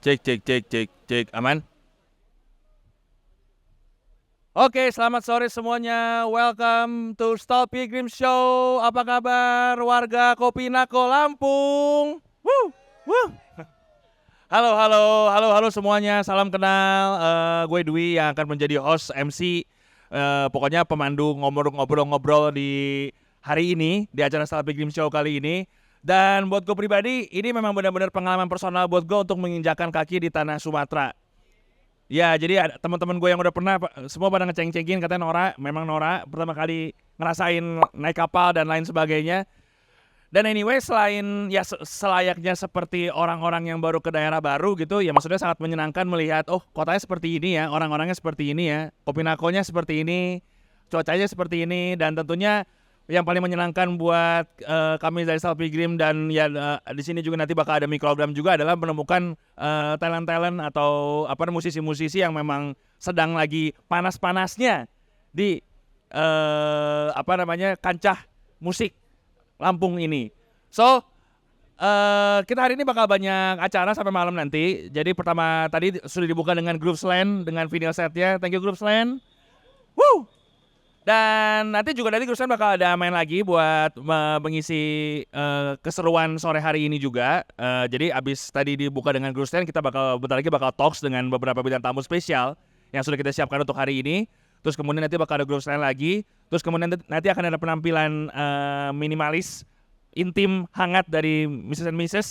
Cek, aman? Oke, selamat sore semuanya. Welcome to Stall Pilgrim Show. Apa kabar warga Kopinako Lampung? Woo, woo. Halo semuanya. Salam kenal. Gue Dwi yang akan menjadi host MC. Pokoknya pemandu ngobrol-ngobrol di hari ini di acara Stall Pilgrim Show kali ini. Dan buat gue pribadi, ini memang benar-benar pengalaman personal buat gue untuk menginjakan kaki di tanah Sumatera. Ya, jadi ada teman-teman gue yang udah pernah, semua pada ngeceng-cengin katanya memang Nora pertama kali ngerasain naik kapal dan lain sebagainya. Dan anyway, selain ya selayaknya seperti orang-orang yang baru ke daerah baru gitu, ya maksudnya sangat menyenangkan melihat, oh kotanya seperti ini ya, orang-orangnya seperti ini ya, Kopinakonya seperti ini, cuacanya seperti ini, dan tentunya yang paling menyenangkan buat kami dari Stall Pilgrim dan ya di sini juga nanti bakal ada mikrogram juga adalah menemukan talent-talent atau musisi-musisi yang memang sedang lagi panas-panasnya di kancah musik Lampung ini. So kita hari ini bakal banyak acara sampai malam nanti. Jadi pertama tadi sudah dibuka dengan Groovesland dengan vinyl setnya. Thank you Groovesland. Woo! Dan nanti juga Groovesland bakal ada main lagi buat mengisi keseruan sore hari ini juga. Jadi abis tadi dibuka dengan Groovesland, kita bentar lagi bakal talks dengan beberapa bintang tamu spesial yang sudah kita siapkan untuk hari ini. Terus kemudian nanti bakal ada Groovesland lagi. Terus kemudian nanti akan ada penampilan minimalis, intim, hangat dari Mrs. and Mrs.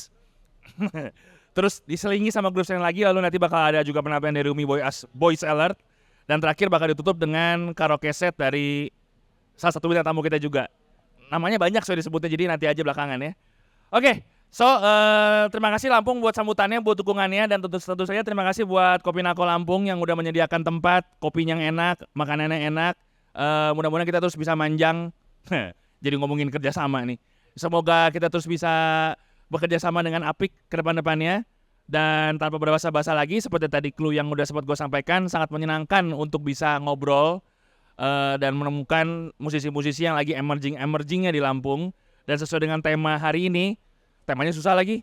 Terus diselingi sama Groovesland lagi. Lalu nanti bakal ada juga penampilan dari Umi Boys Alert. Dan terakhir bakal ditutup dengan karaoke set dari salah satu bintang tamu kita juga. Namanya banyak sudah disebutnya, jadi nanti aja belakangan ya. Oke, terima kasih Lampung buat sambutannya, buat dukungannya. Dan tentu saja terima kasih buat Kopinako Lampung yang udah menyediakan tempat, kopinya yang enak, makanannya enak. Mudah-mudahan kita terus bisa manjang. Jadi ngomongin kerjasama nih. Semoga kita terus bisa bekerja sama dengan apik ke depan-depannya. Dan tanpa berbahasa-bahasa lagi, seperti tadi clue yang udah sempat gue sampaikan, sangat menyenangkan untuk bisa ngobrol dan menemukan musisi-musisi yang lagi emergingnya di Lampung. Dan sesuai dengan tema hari ini, temanya susah lagi,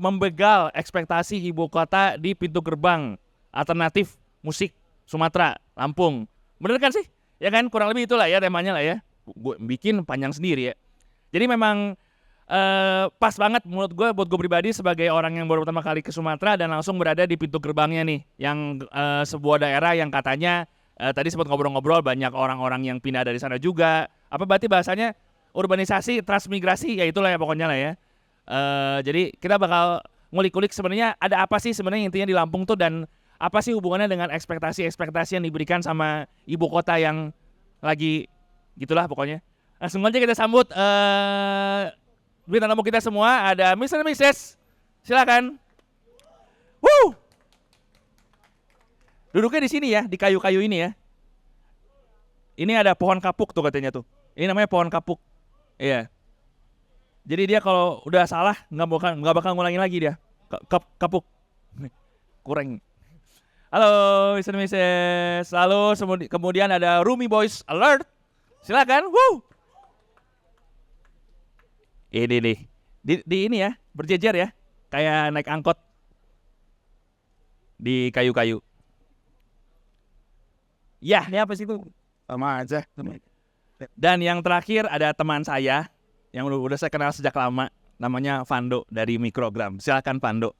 membegal ekspektasi ibu kota di pintu gerbang alternatif musik Sumatera, Lampung. Bener kan sih? Ya kan, kurang lebih itulah ya temanya lah ya. Gue bikin panjang sendiri ya. Jadi memang pas banget menurut gue buat gue pribadi sebagai orang yang baru pertama kali ke Sumatera dan langsung berada di pintu gerbangnya nih, yang sebuah daerah yang katanya tadi sempat ngobrol-ngobrol banyak orang-orang yang pindah dari sana juga. Apa berarti bahasanya urbanisasi, transmigrasi, ya itulah ya pokoknya lah ya. Jadi kita bakal ngulik-ngulik sebenarnya ada apa sih sebenarnya intinya di Lampung tuh, dan apa sih hubungannya dengan ekspektasi-ekspektasi yang diberikan sama ibu kota yang lagi gitulah pokoknya. Langsung aja kita sambut bintang tamu kita semua, ada Mr. dan Mrs. Silakan. Woo! Duduknya di sini ya, di kayu-kayu ini ya. Ini ada pohon kapuk tuh katanya tuh. Ini namanya pohon kapuk. Iya. Jadi dia kalau udah salah nggak bakal ngulangin lagi dia. Kapuk. Kurang. Halo Mr. dan Mrs. Lalu kemudian ada Rumi Boys Alert. Silakan. Woo! Ini nih, di ini ya, berjejer ya, kayak naik angkot di kayu-kayu. Ya, ini apa sih itu? Sama aja. Dan yang terakhir ada teman saya yang udah saya kenal sejak lama, namanya Vando dari Mikrogram. Silakan Vando.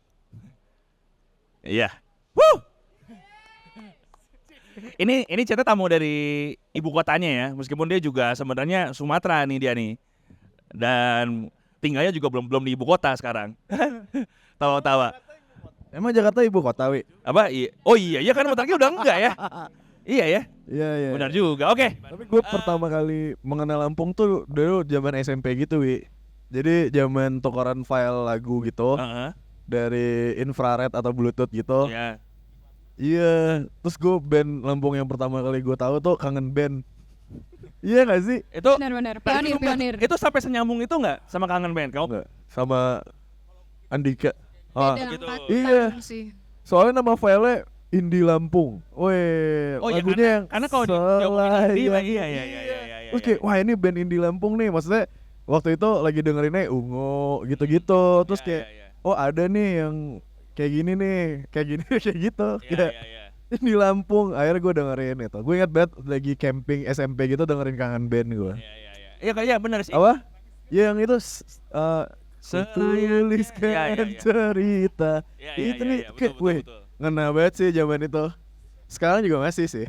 Iya. Woo! Ini cerita tamu dari ibu kotanya ya, meskipun dia juga sebenarnya Sumatera nih dia nih. Dan tinggalnya juga belum di ibu kota sekarang. Tawa-tawa. Emang Jakarta ibu kota, Wi? Apa? Oh iya kan bentar lagi udah enggak ya? Iya ya? Iya. Benar juga. Oke. Tapi gue pertama kali mengenal Lampung tuh dulu zaman SMP gitu, Wi. Jadi zaman tukeran file lagu gitu. Dari infrared atau bluetooth gitu. Iya. Iya. Terus gue band Lampung yang pertama kali gue tahu tuh Kangen Band. Iya gak sih? Itu benar pionir. Itu sampai senyambung itu enggak sama Kangen Band? Kau enggak? Sama Andika. gitu. Iya. Sih. Soalnya nama filenya Indie Lampung. Weh, lagunya yang karena kalau iya. Oke, wah ini band Indie Lampung nih. Maksudnya waktu itu lagi dengerinnya Ungu gitu-gitu. Terus kayak oh ada nih yang kayak gini nih, kayak gini kayak gitu. Iya, Kayak di Lampung akhirnya gue dengerin itu. Gue ingat banget lagi camping SMP gitu dengerin Kangen Band gue. Iya kayaknya benar sih. Apa? Ya, yang itu Sayangnya. tuliskan cerita. Itu nih kayak weh, ngena banget sih zaman itu. Sekarang juga masih sih.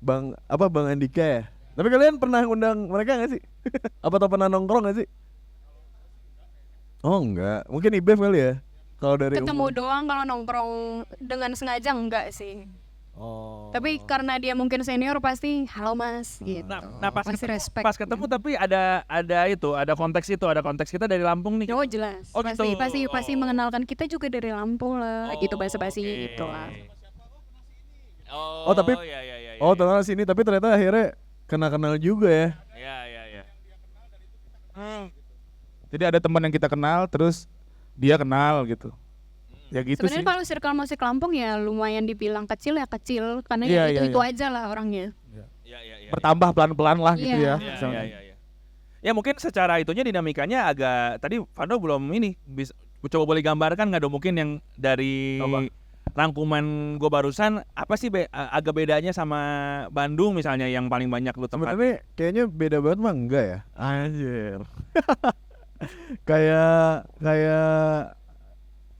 Bang Andika ya. Tapi kalian pernah undang mereka gak sih? Apa tau pernah nongkrong gak sih? Oh enggak, mungkin IBEF kali ya. Kalau dari Ketemu umur. doang, kalau nongkrong dengan sengaja enggak sih. Oh. Tapi karena dia mungkin senior pasti halo mas gitu. Nah pas Pasti ketemu, respect. pas ketemu tapi ada konteks kita dari Lampung nih. Oh jelas. Oh, pasti gitu. pasti Oh. mengenalkan kita juga dari Lampung lah. Gitu basa-basi Oke. gitu lah. Oh, tapi iya, kenal sini tapi ternyata akhirnya kenal juga ya. Iya. Jadi ada teman yang kita kenal terus dia kenal gitu. Ya gitu sih. Sebenarnya kalau circle musik Lampung ya lumayan dibilang kecil ya kecil karena Iya, ya iya, itu aja lah orangnya. Iya. Bertambah pelan-pelan lah gitu Iya. ya. misalnya. Iya. Ya mungkin secara itunya dinamikanya agak tadi Vando belum ini bisa coba boleh gambarkan nggak dong mungkin yang dari Apa? rangkuman gue barusan apa sih agak bedanya sama Bandung misalnya yang paling banyak lu tempat. Sebenarnya kayaknya beda banget mah enggak ya? Anjir. kayak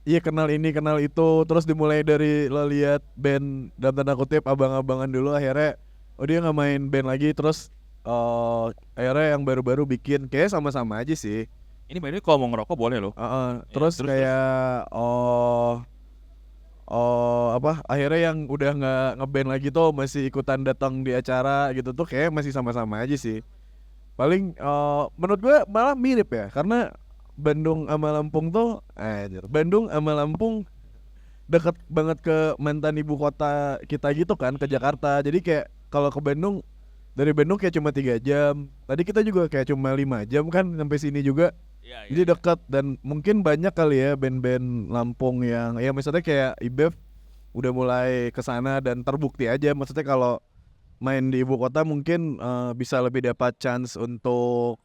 iya kenal ini kenal itu terus dimulai dari lo lihat band dalam tanda kutip abang-abangan dulu akhirnya dia nggak main band lagi terus akhirnya yang baru-baru bikin kayak sama-sama aja sih. Ini by the way kalau mau ngerokok boleh loh. Terus kayak akhirnya yang udah nggak ngeband lagi tuh masih ikutan datang di acara gitu tuh kayak masih sama-sama aja sih. Paling menurut gue malah mirip ya karena Bandung sama Lampung tuh Bandung sama Lampung deket banget ke mantan ibu kota kita gitu kan, ke Jakarta. Jadi kayak kalau ke Bandung dari Bandung kayak cuma 3 jam. Tadi kita juga kayak cuma 5 jam kan sampai sini juga. Jadi dekat dan mungkin banyak kali ya band-band Lampung yang ya misalnya kayak IBEF udah mulai kesana dan terbukti aja maksudnya kalau main di ibu kota mungkin bisa lebih dapat chance untuk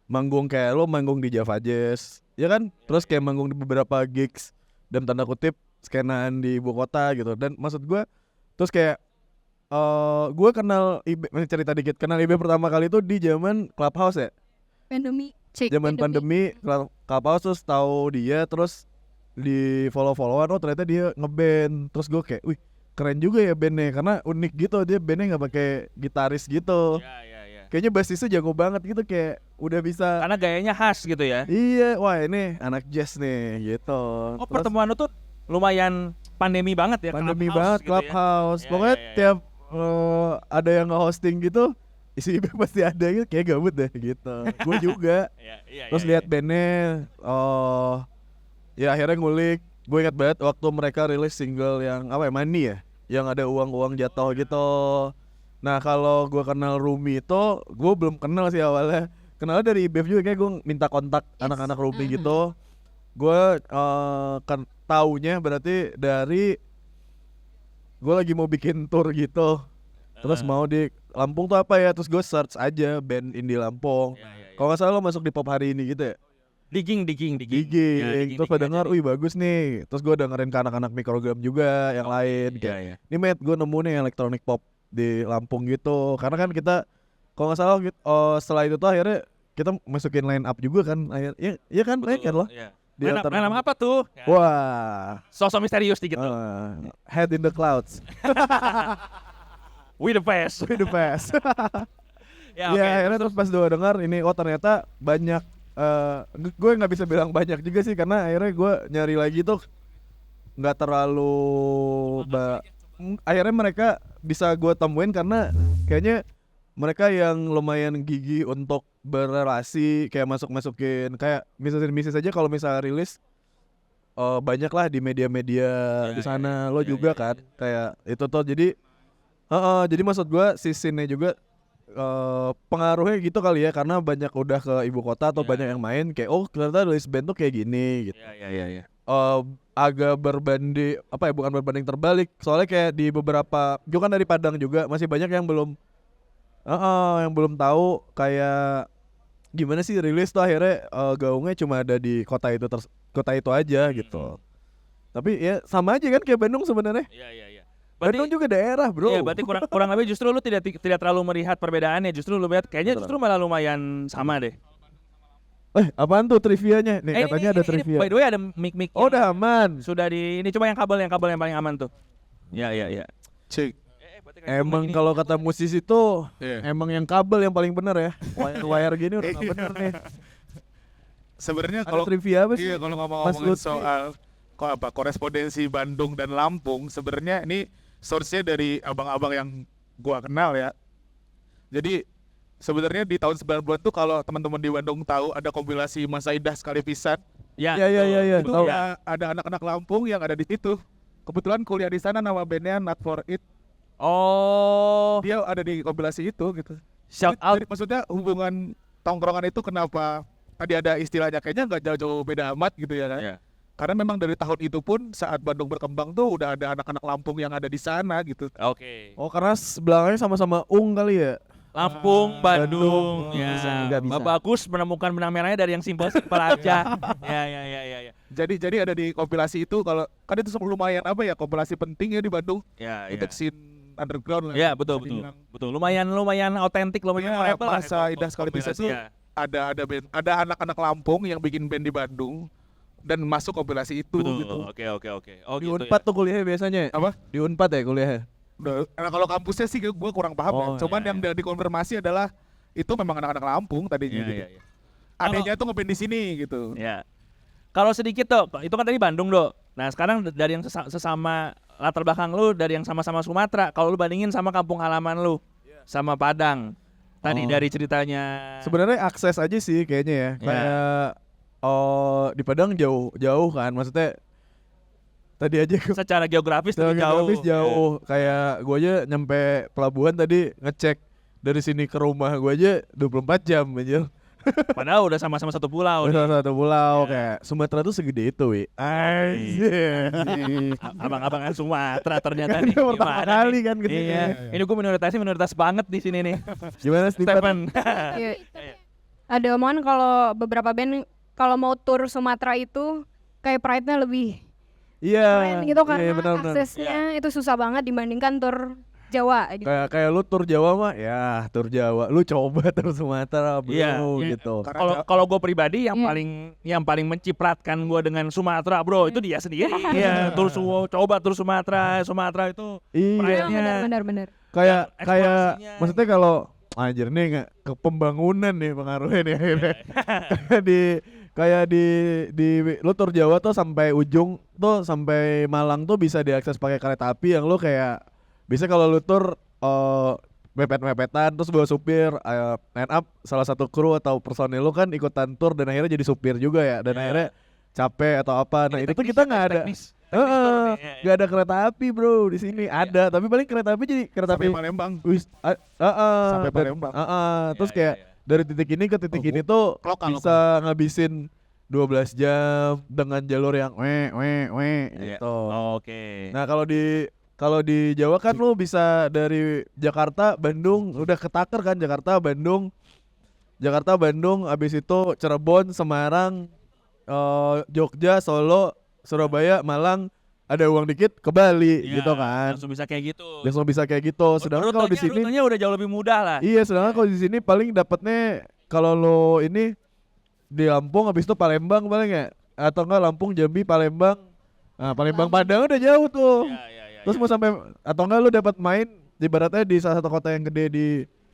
manggung kayak lo manggung di Java Jazz ya kan, terus kayak manggung di beberapa gigs dalam tanda kutip skenaan di ibu kota gitu. Dan maksud gue terus kayak gue kenal cerita dikit, kenal IBEF pertama kali itu di zaman Clubhouse ya. Zaman pandemi Clubhouse terus tahu dia terus di follow-followan ternyata dia ngeband. Terus gue kayak wih keren juga ya bandnya karena unik gitu, dia bandnya nggak pakai gitaris gitu. Kayaknya bassisnya jago banget gitu kayak udah bisa Karena gayanya khas gitu ya. iya wah ini anak jazz nih gitu. Oh pertemuan lu tuh lumayan pandemi banget ya. Pandemi Clubhouse banget gitu Clubhouse ya. pokoknya Ya. tiap ada yang nge-hosting gitu isi pasti ada gitu kayak gabut deh gitu. Gue juga terus lihat bandnya ya akhirnya ngulik. Gue ingat banget waktu mereka rilis single yang apa ya, Money ya, yang ada uang-uang jatuh gitu. Nah kalau gue kenal Rumi itu gue belum kenal sih awalnya, kenalnya dari IBEF juga, kayak gue minta kontak anak-anak Rumi gitu. Gue kan taunya berarti dari gue lagi mau bikin tour gitu, terus mau di Lampung tuh apa ya, terus gue search aja band indie Lampung. Kalau nggak salah lo masuk di Pop Hari Ini gitu ya. Digging. Terus gue denger, wih bagus nih. Terus gue dengerin ke anak-anak Mikrogram juga yang lain. Kayak, ini met gue nemu nih elektronik pop di Lampung gitu. Karena kan kita, kalau nggak salah, setelah itu tuh akhirnya kita masukin line up juga kan. Iya kan, kan lo. Main apa tuh? Wah, Sosok misterius dikit tuh. Head in the Clouds. We the best. We the best. Ya, Ya oke. akhirnya terus pas gue denger ini, ternyata banyak. Gue nggak bisa bilang banyak juga sih karena akhirnya gue nyari lagi tuh nggak terlalu akhirnya mereka bisa gue temuin karena kayaknya mereka yang lumayan gigih untuk berrelasi, kayak masukin kayak misalnya aja kalau misalnya rilis banyak lah di media-media di sana. Lo juga kan kayak itu tuh jadi maksud gue si scene-nya juga pengaruhnya gitu kali ya, karena banyak udah ke ibu kota atau banyak yang main kayak ternyata rilis band tuh kayak gini gitu. Iya. Agak berbanding bukan berbanding terbalik, soalnya kayak di beberapa gue kan dari Padang juga masih banyak yang belum tahu kayak gimana sih rilis tuh akhirnya gaungnya cuma ada di kota itu kota itu aja gitu. Tapi ya sama aja kan kayak Bandung sebenarnya. Iya. Bandung juga daerah, bro. Iya, berarti kurang lebih justru lu tidak terlalu melihat perbedaannya, justru lu lihat kayaknya justru malah lumayan sama deh. Apaan tuh trivianya? Nih katanya ada trivia. By the way ada mic Oh, udah aman. sudah ini coba yang kabel yang paling aman tuh. Iya. Cek. Emang kalau kata musisi tuh Iya. emang yang kabel yang paling bener ya. Wire gini udah nggak bener nih. Sebenarnya Ada kalau trivia apa sih? iya kalau Mas ngomongin Lutfi? soal korespondensi Bandung dan Lampung, sebenarnya ini source-nya dari abang-abang yang gua kenal ya. Jadi sebenarnya di tahun 90-an tuh kalau teman-teman di Bandung tahu ada kompilasi Masa Indah Sekali Pisan, Ya. Iya, itu tahu. ada anak-anak Lampung yang ada di situ. Kebetulan kuliah di sana, nama bandnya Not For It. Oh, Dia ada di kompilasi itu gitu. shout out. Jadi maksudnya hubungan tongkrongan itu kenapa tadi ada istilahnya kayaknya nggak jauh-jauh beda amat gitu ya kan? Iya. Karena memang dari tahun itu pun saat Bandung berkembang tuh udah ada anak-anak Lampung yang ada di sana gitu. Oke. Oh, karena belakangnya sama-sama kali ya. Lampung, Bandung. Bandung. Ya. Nggak bisa. Bapak Agus menemukan benang merahnya dari yang simpel-simpel aja. Ya. Jadi ada di kompilasi itu kalau kan itu lumayan apa ya kompilasi penting ya di Bandung Ya. untuk scene underground lah. Ya, betul. Bisa dibilang. Betul. Lumayan otentik, lumayan Iya, memorable lah Masa itu Indah Sekali Pisan tuh kombinasinya. ada anak-anak Lampung yang bikin band di Bandung dan masuk kompilasi itu Betul. gitu. Oke. Oh, Di gitu Unpad tuh kuliahnya biasanya. Apa? Di Unpad ya kuliahnya. Nah, kalau kampusnya sih gue kurang paham ya. Oh, Cuman iya, yang dikonfirmasi adalah itu memang anak-anak Lampung tadinya gitu. Ya. Adanya tuh ngeband di sini gitu. Ya. Kalau sedikit tuh, itu kan tadi Bandung dok. Nah sekarang dari yang sesama latar belakang lu, dari yang sama-sama Sumatera. Kalau lu bandingin sama kampung halaman lu, sama Padang. Tadi Oh. dari ceritanya. Sebenarnya akses aja sih kayaknya ya. Ya. Kayak di Padang jauh kan. Maksudnya tadi aja Secara geografis secara lebih jauh. geografis jauh. Kayak gue aja nyampe pelabuhan tadi ngecek dari sini ke rumah gue aja 24 jam anjir. Padahal udah sama-sama satu pulau. Udah nih. satu pulau Ya. kayak Sumatera tuh segede itu, wi. Abang-abangan Sumatera ternyata nih. Pertama Gimana kali nih? kan kesini. Iya. Ini gue minoritas banget di sini nih. Gimana Stephen? Stephen. Iya. Ada omongan kalau beberapa band kalau mau tur Sumatera itu kayak pride-nya lebih Iya. keren gitu karena benar-benar. aksesnya itu susah banget dibandingkan tur Jawa gitu. Kayak lu tur Jawa mah ya tur Jawa. Lu coba tur Sumatera bro Iya. gitu. Kalau gue pribadi yang Iya. paling mencipratkan gue dengan Sumatera bro itu dia sendiri. Iya, coba tur Sumatera itu Iya. pride-nya. Benar. Kayak Eksplorasinya. maksudnya kalau anjir nih nggak ke pembangunan nih pengaruhnya nih akhirnya. di lu tur Jawa tuh sampai ujung tuh sampai Malang tuh bisa diakses pakai kereta api yang lu kayak bisa kalau lu tur mepet-mepetan terus bawa supir end up salah satu kru atau personil lu kan ikutan tur dan akhirnya jadi supir juga ya dan Iya. akhirnya capek atau apa. Nah, itu tuh kita nggak ada. Teknis Heeh, tur nih, iya. nggak ada kereta api bro di sini. Ada, tapi paling kereta api jadi kereta Sampai api. Palembang. Sampai Palembang. Terus Iya, kayak iya. dari titik ini ke titik ini tuh lokal, bisa ngabisin 12 jam dengan jalur yang Iya. gitu. Oke. Nah, kalau di Jawa kan lu bisa dari Jakarta, Bandung, udah ketaker kan Jakarta, Bandung, abis itu Cirebon, Semarang, Jogja, Solo, Surabaya, Malang, ada uang dikit ke Bali Iya, gitu kan. Langsung bisa kayak gitu. Langsung bisa kayak gitu. Sedangkan kalau di sini rutenya udah jauh lebih mudah lah. iya, sedangkan kalau di sini paling dapatnya kalau lo ini di Lampung habis itu Palembang paling ya atau enggak Lampung, Jambi, Palembang. Nah, Palembang Padang udah jauh tuh. Iya. Terus mau sampai atau enggak lu dapat main ibaratnya di salah satu kota yang gede di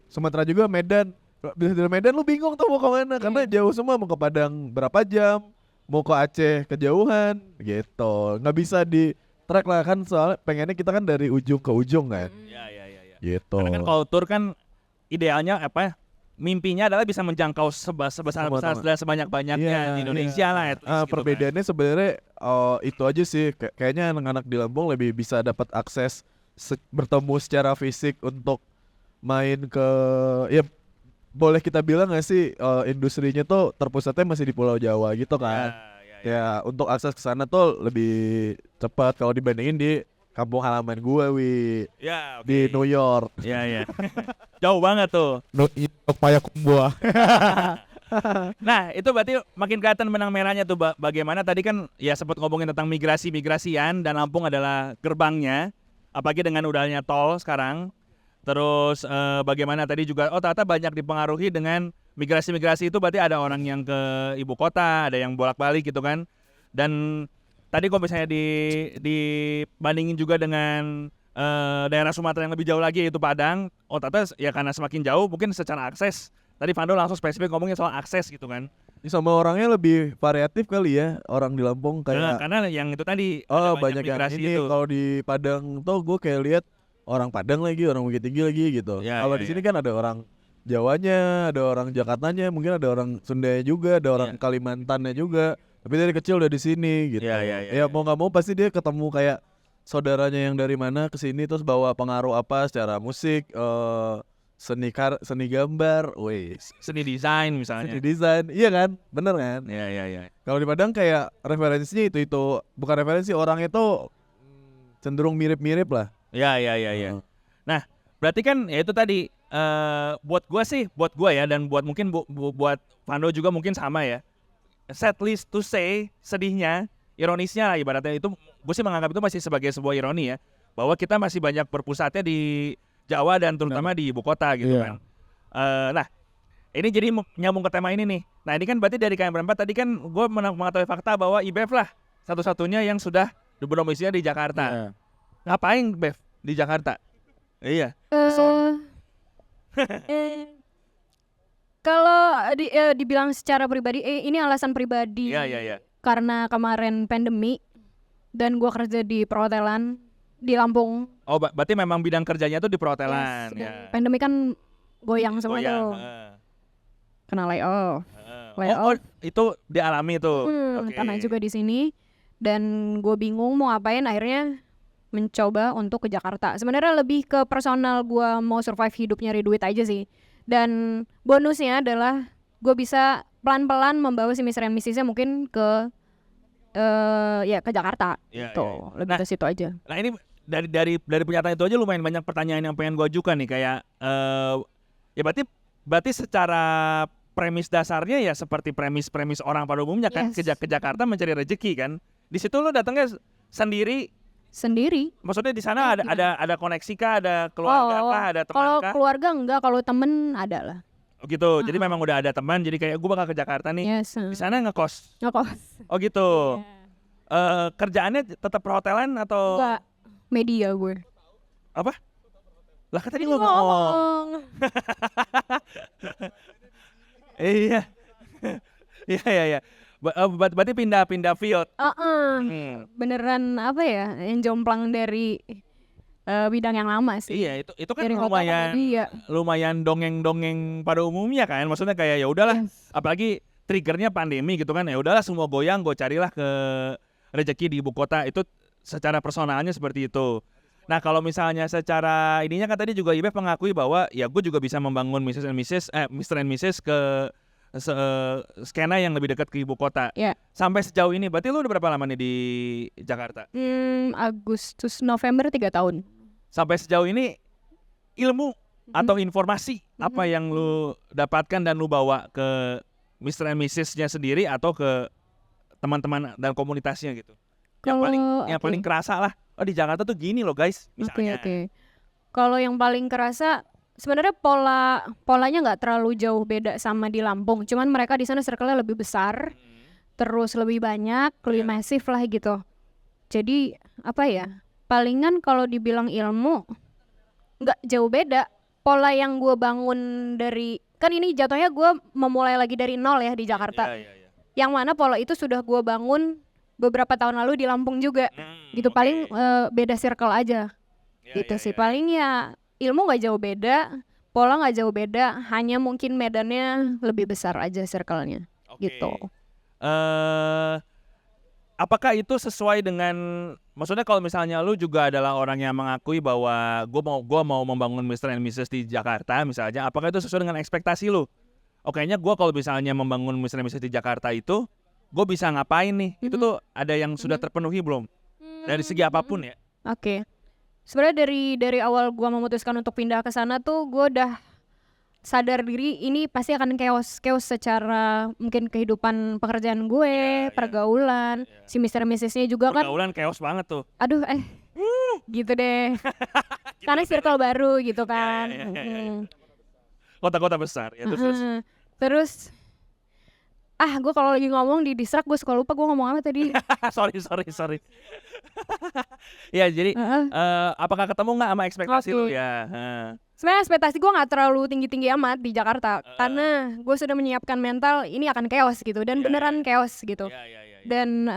Sumatera juga Medan. Bisa di Medan lu bingung tuh mau ke mana karena jauh semua, mau ke Padang berapa jam, mau ke Aceh kejauhan gitu. Nggak bisa di track lah kan soalnya pengennya kita kan dari ujung ke ujung kan. Iya. Gitu. Karena kan kalau tour kan idealnya apa ya? Mimpinya adalah bisa menjangkau sebesar dan sebanyak-banyaknya Iya, di Indonesia lah at least gitu kan. perbedaannya sebenarnya itu aja sih. Kayaknya anak-anak di Lampung lebih bisa dapat akses bertemu secara fisik untuk main ke ya boleh kita bilang nggak sih industrinya tuh terpusatnya masih di Pulau Jawa gitu kan. Ya untuk akses ke sana tuh lebih cepat kalau dibandingin di kampung halaman gua Ya, oke. di New York. Iya. Jauh banget tuh. Payakumbuh. Nah, itu berarti makin kelihatan benang merahnya tuh bagaimana tadi kan ya sempat ngomongin tentang migrasi-migrasian dan Lampung adalah gerbangnya, apalagi dengan udahnya tol sekarang. Terus bagaimana tadi juga ternyata banyak dipengaruhi dengan migrasi-migrasi itu berarti ada orang yang ke ibu kota, ada yang bolak-balik gitu kan. Dan tadi kalau misalnya dibandingin juga dengan daerah Sumatera yang lebih jauh lagi yaitu Padang, ternyata ya karena semakin jauh mungkin secara akses. Tadi Vando langsung spesifik ngomongin soal akses gitu kan. Ini sama orangnya lebih variatif kali ya orang di Lampung kayak. Karena yang itu tadi Oh ada banyak yang migrasi ini itu. kalau di Padang tuh gue kayak lihat orang Padang lagi, orang Bukit Tinggi lagi gitu. Ya, Kalau ya, di ya. sini kan ada orang Jawanya, ada orang Jakartanya, mungkin ada orang Sundanya juga, ada orang Ya. Kalimantannya juga. Tapi dari kecil udah di sini gitu. Ya, ya, ya, Ya mau nggak mau pasti dia ketemu kayak saudaranya yang dari mana ke sini terus bawa pengaruh apa secara musik, seni gambar, wes. Seni desain misalnya. Seni desain, iya kan? Bener kan? Ya, ya, ya. Kalau di Padang kayak referensinya itu bukan referensi orang itu cenderung mirip-mirip lah. Ya, ya, ya, ya. Nah, berarti kan ya itu tadi buat gua ya dan buat mungkin buat Vando juga mungkin sama ya. Sad least to say, sedihnya, ironisnya lah ibaratnya itu gue sih menganggap itu masih sebagai sebuah ironi ya, bahwa kita masih banyak berpusatnya di Jawa dan terutama di ibu kota gitu Iya. kan. Nah, ini jadi nyambung ke tema ini nih. Nah, ini kan berarti dari kalian berempat tadi kan gue mengetahui fakta bahwa IBEF lah satu-satunya yang sudah berdomisili di Jakarta. Ngapain Bev di Jakarta? Iya. Kalau dibilang secara pribadi, ini alasan pribadi. Iya, iya, iya. Karena kemarin pandemi dan gua kerja di perhotelan di Lampung. Oh, berarti memang bidang kerjanya tuh di perhotelan Yes, ya. dan pandemi kan goyang semua Goyang, tuh. Kena layoff. Oh, itu dialami tuh. Oke. Karena juga di sini dan gue bingung mau ngapain, akhirnya mencoba untuk ke Jakarta. Sebenarnya lebih ke personal, gue mau survive hidup nyari duit aja sih. Dan bonusnya adalah gue bisa pelan-pelan membawa si Mr. and Mrs.-nya mungkin ke ke Jakarta. Iya, Gitu. iya, iya. Lebih ke situ aja. Nah, ini dari pernyataan itu aja lumayan banyak pertanyaan yang pengen gue ajukan nih kayak ya berarti secara premis dasarnya ya seperti premis orang pada umumnya kan, Yes. ke Jakarta mencari rezeki kan. Di situ lo datangnya sendiri. Sendiri. Maksudnya di sana ada koneksi kah, ada keluarga kah, ada teman Kalau kah? keluarga enggak, kalau temen ada lah. Oh gitu. Jadi memang udah ada teman. Jadi kayak gue bakal ke Jakarta nih. Yes. Di sana ngekos. Ngekos. Oh gitu. Kerjaannya tetap perhotelan atau Enggak. Media gue. apa? Lah kan tadi lo ngomong. Iya. Iya, iya, iya. Berarti pindah field. Hmm. Beneran apa ya? Yang jomplang dari bidang yang lama sih. Iya, itu kan Dari hotel ke media. lumayan dongeng-dongeng pada umumnya kan. Maksudnya kayak ya udahlah, Yes. apalagi triggernya pandemi gitu kan. Ya udahlah semua goyang, gue carilah ke rezeki di ibu kota. Itu secara personalnya seperti itu. Nah, kalau misalnya secara ininya kan tadi juga Ibef mengakui bahwa ya gue juga bisa membangun Mr. and Mrs. ke skena yang lebih dekat ke ibu kota. Ya. Sampai sejauh ini, berarti lu udah berapa lama nih di Jakarta? Agustus November 3 tahun. Sampai sejauh ini ilmu atau informasi apa yang lu dapatkan dan lu bawa ke Mr. and Mrs.-nya sendiri atau ke teman-teman dan komunitasnya gitu? Yang paling kerasa lah, oh di Jakarta tuh gini loh guys, misalnya. Oke. Kalau yang paling kerasa sebenarnya polanya nggak terlalu jauh beda sama di Lampung. Cuman mereka di sana circle-nya lebih besar, terus lebih banyak, lebih masif lah gitu. Jadi apa ya? Palingan kalau dibilang ilmu nggak jauh beda. Pola yang gue bangun dari, kan ini jatuhnya gue memulai lagi dari nol ya di Jakarta. Iya. Yang mana pola itu sudah gue bangun beberapa tahun lalu di Lampung juga. Gitu oke. paling beda circle aja. Ya, Gitu ya, sih. ya. Paling ya ilmu nggak jauh beda, pola nggak jauh beda, hanya mungkin medannya lebih besar aja circle-nya. Oke. Gitu. Apakah itu sesuai dengan, maksudnya kalau misalnya lu juga adalah orang yang mengakui bahwa gua mau membangun Mr. and Mrs. di Jakarta misalnya, apakah itu sesuai dengan ekspektasi lu? Kayaknya gua kalau misalnya membangun Mr. and Mrs. di Jakarta itu, gue bisa ngapain nih? Itu tuh ada yang sudah terpenuhi belum? Dari segi apapun ya. Oke. Sebenarnya dari awal gua memutuskan untuk pindah ke sana tuh gua udah sadar diri ini pasti akan chaos secara mungkin kehidupan pekerjaan gue, pergaulan, si Mr. Mrs.-nya juga kan. Pergaulan chaos banget tuh. Aduh gitu deh. Karena circle baru gitu kan. Kota-kota besar ya terus. Terus gue kalau lagi ngomong di distract gue suka lupa gue ngomong apa tadi. sorry. Ya jadi apakah ketemu nggak sama ekspektasi lu Oke. ya? Sebenarnya ekspektasi gue nggak terlalu tinggi-tinggi amat di Jakarta karena gue sudah menyiapkan mental ini akan chaos gitu dan beneran chaos gitu. Ya. Dan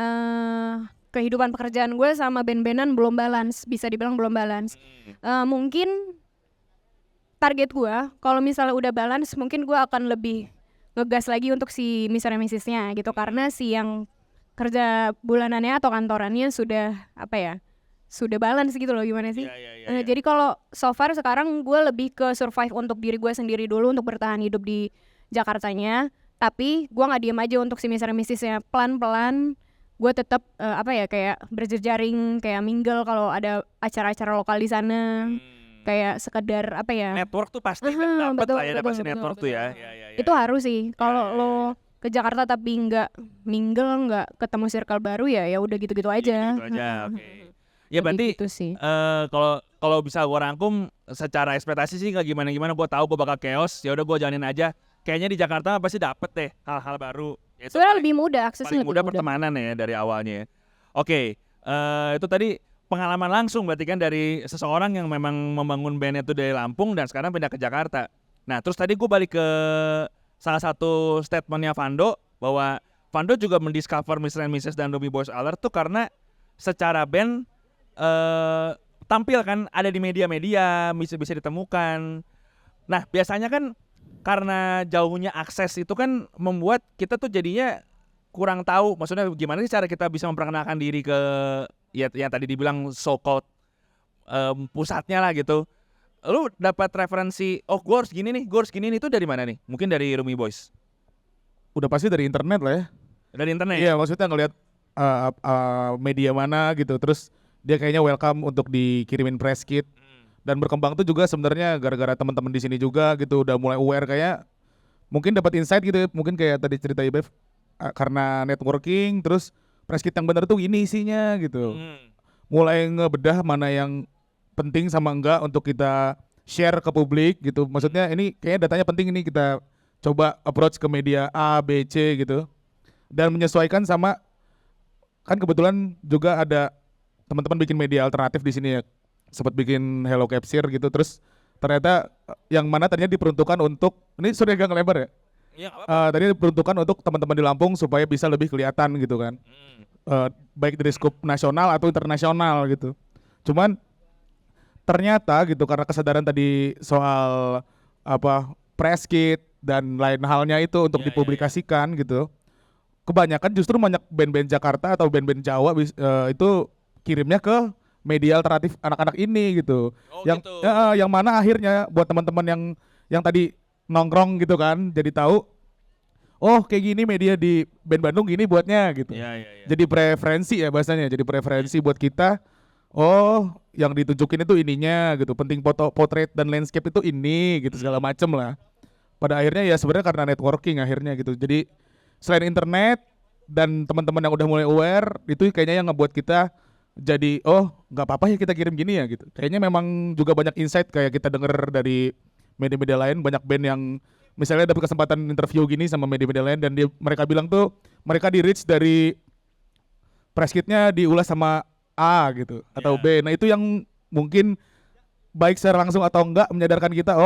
kehidupan pekerjaan gue sama band-bandan belum balance, bisa dibilang belum balance. Mungkin target gue kalau misalnya udah balance mungkin gue akan lebih ngegas lagi untuk si Mr. and Mrs.-nya gitu karena si yang kerja bulanannya atau kantorannya sudah sudah balance gitu loh gimana sih. Jadi kalau so far sekarang gue lebih ke survive untuk diri gue sendiri dulu untuk bertahan hidup di Jakartanya, tapi gue nggak diem aja untuk si Mr. and Mrs.-nya. Pelan-pelan gue tetap kayak berjejaring, kayak mingle kalau ada acara-acara lokal di sana. Kayak sekedar Network tuh pasti dapat betul, lah ya, betul, pasti betul, network betul. tuh ya. Itu harus sih. Kalau lo ke Jakarta tapi nggak mingle, nggak ketemu circle baru ya udah gitu-gitu aja. Gitu aja, oke. Ya berarti Gitu sih. kalau bisa gue rangkum secara ekspektasi sih nggak gimana-gimana. Gue tahu gue bakal chaos, ya udah gue jalanin aja. Kayaknya di Jakarta pasti dapet deh hal-hal baru. Ya, itu Sebenarnya lebih mudah, aksesnya paling lebih mudah mudah. pertemanan ya dari awalnya. Oke, itu tadi pengalaman langsung berarti kan dari seseorang yang memang membangun band itu dari Lampung dan sekarang pindah ke Jakarta. Nah terus tadi gue balik ke salah satu statementnya Vando bahwa Vando juga mendiscover Mr. and Mrs. dan Ruby Boys Alert tuh karena secara band tampil kan ada di media-media bisa ditemukan. Nah biasanya kan karena jauhnya akses itu kan membuat kita tuh jadinya kurang tahu maksudnya gimana sih cara kita bisa memperkenalkan diri ke ya yang tadi dibilang so-called pusatnya lah gitu. Lu dapat referensi, gue harus gini nih itu dari mana nih? Mungkin dari Rumi Boys. Udah pasti dari internet lah ya. Dari internet. Iya, maksudnya ngelihat media mana gitu, terus dia kayaknya welcome untuk dikirimin press kit. Dan berkembang tuh juga sebenarnya gara-gara teman-teman di sini juga gitu udah mulai aware kayak mungkin dapat insight gitu, mungkin kayak tadi cerita Ibev karena networking, terus press kit yang benar tuh ini isinya gitu. Mulai ngebedah mana yang penting sama enggak untuk kita share ke publik gitu. Maksudnya ini kayaknya datanya penting, ini kita coba approach ke media A, B, C gitu. Dan menyesuaikan sama, kan kebetulan juga ada teman-teman bikin media alternatif di sini ya. Sempat bikin Hello Capsir gitu, terus ternyata yang mana tadinya diperuntukkan untuk, ini sudah agak ngelebar ya? Iya, nggak apa-apa. Tadi diperuntukkan untuk teman-teman di Lampung supaya bisa lebih kelihatan gitu kan. Baik dari skup nasional atau internasional gitu. Cuman ternyata gitu karena kesadaran tadi soal press kit dan lain halnya itu untuk dipublikasikan gitu. Kebanyakan justru banyak band-band Jakarta atau band-band Jawa itu kirimnya ke media alternatif anak-anak ini gitu. Gitu. Yang mana akhirnya buat teman-teman yang tadi nongkrong gitu kan jadi tahu, oh kayak gini media di band Bandung gini buatnya gitu. Jadi preferensi ya bahasanya, jadi preferensi buat kita. Oh, yang ditunjukin itu ininya gitu. Penting foto, potret dan landscape itu ini gitu segala macem lah. Pada akhirnya ya sebenarnya karena networking akhirnya gitu. Jadi selain internet dan teman-teman yang udah mulai aware, itu kayaknya yang ngebuat kita jadi nggak apa-apa ya kita kirim gini ya gitu. Kayaknya memang juga banyak insight kayak kita denger dari media-media lain, banyak band yang misalnya dapat kesempatan interview gini sama media-media lain dan mereka bilang tuh mereka di reach dari press kitnya diulas sama A gitu atau B. Nah itu yang mungkin baik secara langsung atau enggak menyadarkan kita,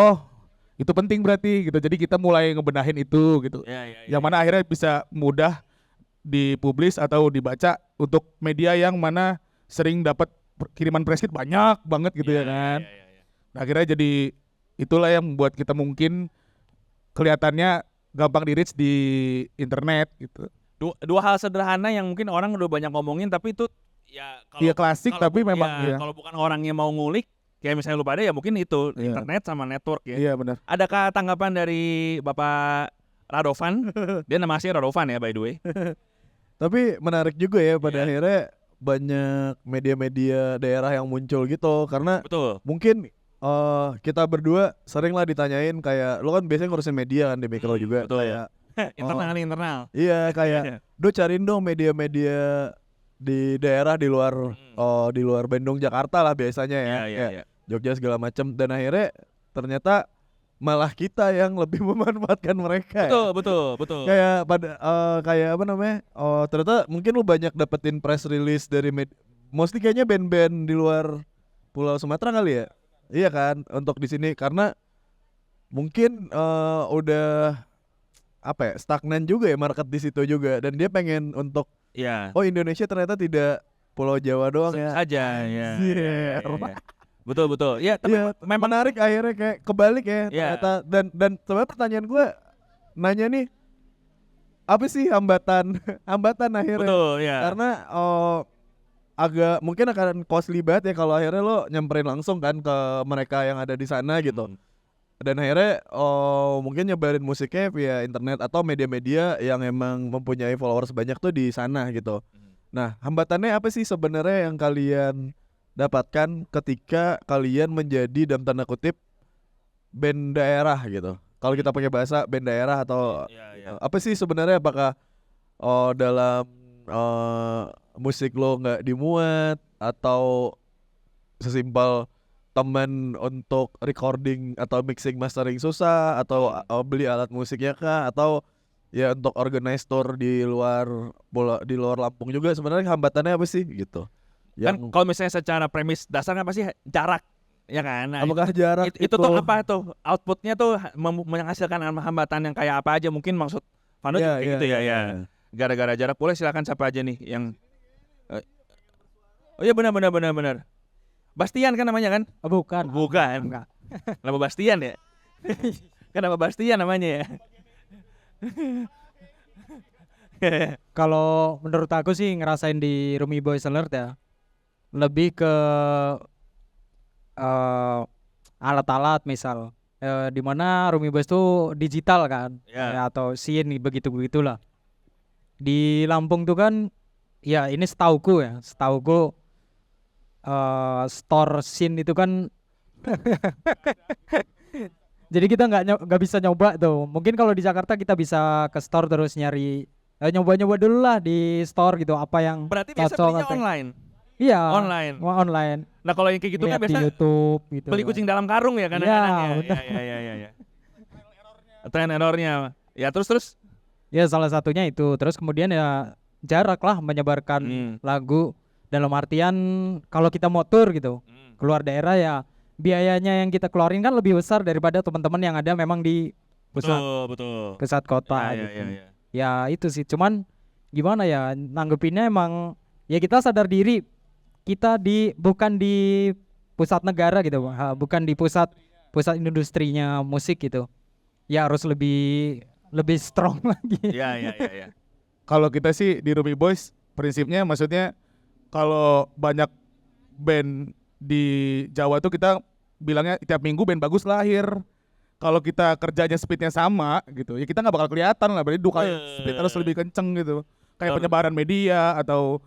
itu penting berarti gitu. Jadi kita mulai ngebenahin itu gitu. Yang mana akhirnya bisa mudah dipublis atau dibaca untuk media yang mana sering dapat kiriman press kit banyak banget gitu ya kan. Nah, akhirnya jadi itulah yang membuat kita mungkin kelihatannya gampang di reach di internet gitu. Dua hal sederhana yang mungkin orang udah banyak ngomongin tapi itu ya Iya klasik tapi memang kalau bukan orangnya mau ngulik kayak misalnya lu pada ya mungkin itu internet sama network ya. Iya benar. Adakah tanggapan dari Bapak Radovan? Dia nama aslinya Radovan ya by the way. Tapi menarik juga ya pada akhirnya banyak media-media daerah yang muncul gitu karena Betul. mungkin kita berdua sering lah ditanyain kayak lo kan biasanya ngurusin media kan di Mikro juga betul. kayak internal. iya kayak do cariin dong media-media di daerah di luar Bandung Jakarta lah biasanya ya. Iya. Kayak Jogja segala macam dan akhirnya ternyata malah kita yang lebih memanfaatkan mereka. Ya. Betul. Kayak kayak apa namanya? Ternyata mungkin lu banyak dapetin press release dari mostly kayaknya band-band di luar Pulau Sumatera kali ya. Iya kan untuk di sini karena mungkin udah apa ya stagnan juga ya market di situ juga dan dia pengen untuk Iya. Indonesia ternyata tidak Pulau Jawa doang ya. Saja ya. Iya. Betul. Ya, tapi Iya, memang menarik akhirnya kayak kebalik ya Iya. ternyata dan sebenarnya pertanyaan gue nanya nih apa sih hambatan akhirnya betul ya. karena agak mungkin akan costly banget ya kalau akhirnya lo nyamperin langsung kan ke mereka yang ada di sana gitu dan akhirnya mungkin nyebarin musiknya via internet atau media-media yang emang mempunyai followers banyak tuh di sana gitu. Nah hambatannya apa sih sebenarnya yang kalian dapatkan ketika kalian menjadi dalam tanda kutip band daerah gitu. Kalau kita pakai bahasa band daerah atau Iya. apa sih sebenarnya apakah dalam musik lo nggak dimuat atau sesimpel teman untuk recording atau mixing mastering susah atau beli alat musiknya kah atau ya untuk organize tour di luar Lampung juga sebenarnya hambatannya apa sih gitu. Kan kalau misalnya secara premis dasarnya pasti jarak ya kan. Nah, apakah jarak itu tuh apa tuh outputnya tuh menghasilkan hambatan yang kayak apa aja mungkin maksud Vano juga kayak gitu ya. Gara-gara jarak boleh silakan siapa aja nih yang oh iya benar. Bastian kan namanya kan? Bukan. Bukan. Nama Bastian ya? Kenapa Bastian namanya ya? Kalau menurut aku sih ngerasain di Rumi Boys Alert ya lebih ke alat-alat misal di mana Rumi Boys tuh digital kan ya, atau scene begitulah. Di Lampung tuh kan ya ini setauku store scene itu kan jadi kita nggak bisa nyoba tuh. Mungkin kalau di Jakarta kita bisa ke store terus nyari nyoba-nyoba dulu lah di store gitu apa yang berarti biasa cocok, belinya online. Iya. Online. Nah kalau yang kayak gitu kan lihat di biasa YouTube gitu. beli kucing dalam karung ya kadang-kadang Iya, ya. Trial errornya. Ya terus. Ya salah satunya itu. Terus kemudian ya jarak lah menyebarkan lagu dalam artian kalau kita mau tour gitu keluar daerah ya biayanya yang kita keluarin kan lebih besar daripada teman-teman yang ada memang di pusat kota gitu. Ya itu sih cuman gimana ya nanggepinnya emang ya kita sadar diri kita bukan di pusat negara gitu bukan di pusat industrinya musik gitu ya harus lebih strong lagi. Ya. Kalau kita sih di Rumi Boys prinsipnya maksudnya kalau banyak band di Jawa tuh kita bilangnya tiap minggu band bagus lahir. Kalau kita kerjanya speednya sama gitu, ya kita nggak bakal kelihatan lah. Berarti speed harus lebih kenceng gitu. Kayak penyebaran media atau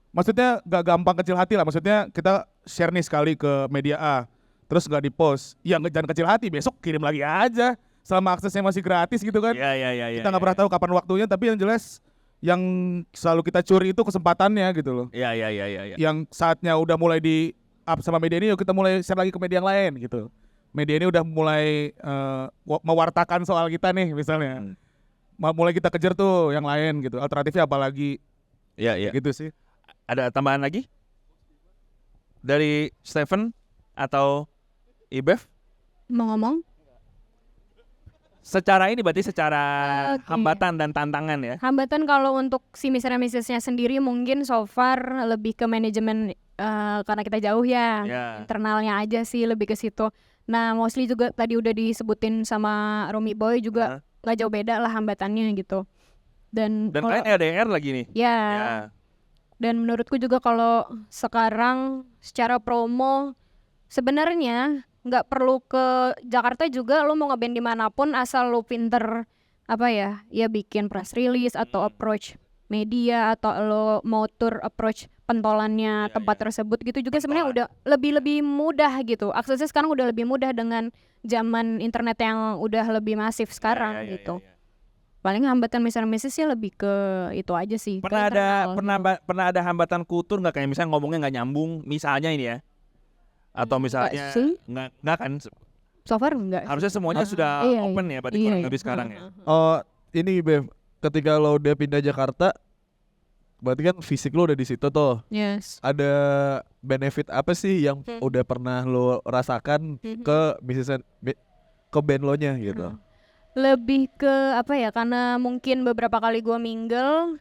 maksudnya nggak gampang kecil hati lah. Maksudnya kita share nih sekali ke media A, terus nggak di post. Ya jangan kecil hati, besok kirim lagi aja. Selama aksesnya masih gratis gitu kan. Iya. Kita nggak pernah tahu kapan waktunya, tapi yang jelas yang selalu kita curi itu kesempatannya gitu loh. Iya. Yang saatnya udah mulai di up sama media ini, yuk kita mulai share lagi ke media yang lain gitu. Media ini udah mulai mewartakan soal kita nih misalnya. Mulai kita kejar tuh yang lain gitu. Alternatifnya apa lagi? Iya. Gitu sih. Ada tambahan lagi? Dari Stephen atau Ibev? Mau ngomong? Secara ini berarti secara Oke. hambatan dan tantangan ya. Hambatan kalau untuk si Misera-Misesnya sendiri mungkin so far lebih ke manajemen karena kita jauh ya. Internalnya aja sih lebih ke situ. Nah mostly juga tadi udah disebutin sama Romi Boy juga gak jauh beda lah hambatannya gitu. Dan kalian LDR lagi nih. Ya. Dan menurutku juga kalau sekarang secara promo sebenarnya nggak perlu ke Jakarta juga, lo mau ngeband dimanapun asal lo pinter apa ya bikin press release atau approach media atau lo mau tour approach pentolannya tempat tersebut gitu juga sebenarnya udah lebih mudah gitu. Aksesnya sekarang udah lebih mudah dengan zaman internet yang udah lebih masif sekarang gitu. Paling hambatan missis-missisnya lebih ke itu aja sih. ke Pernah ada internal. pernah ada hambatan kultur nggak, kayak misalnya ngomongnya nggak nyambung misalnya ini ya, atau misalnya sih. nggak kan, So far enggak. harusnya semuanya sudah iya, open ya berarti iya, kurang iya. lebih sekarang ya. Oh, ini Bev, ketika lo udah pindah Jakarta, berarti kan fisik lo udah di situ tuh. Yes. Ada benefit apa sih yang udah pernah lo rasakan ke ke band lo nya gitu? Lebih ke apa ya, karena mungkin beberapa kali gue mingle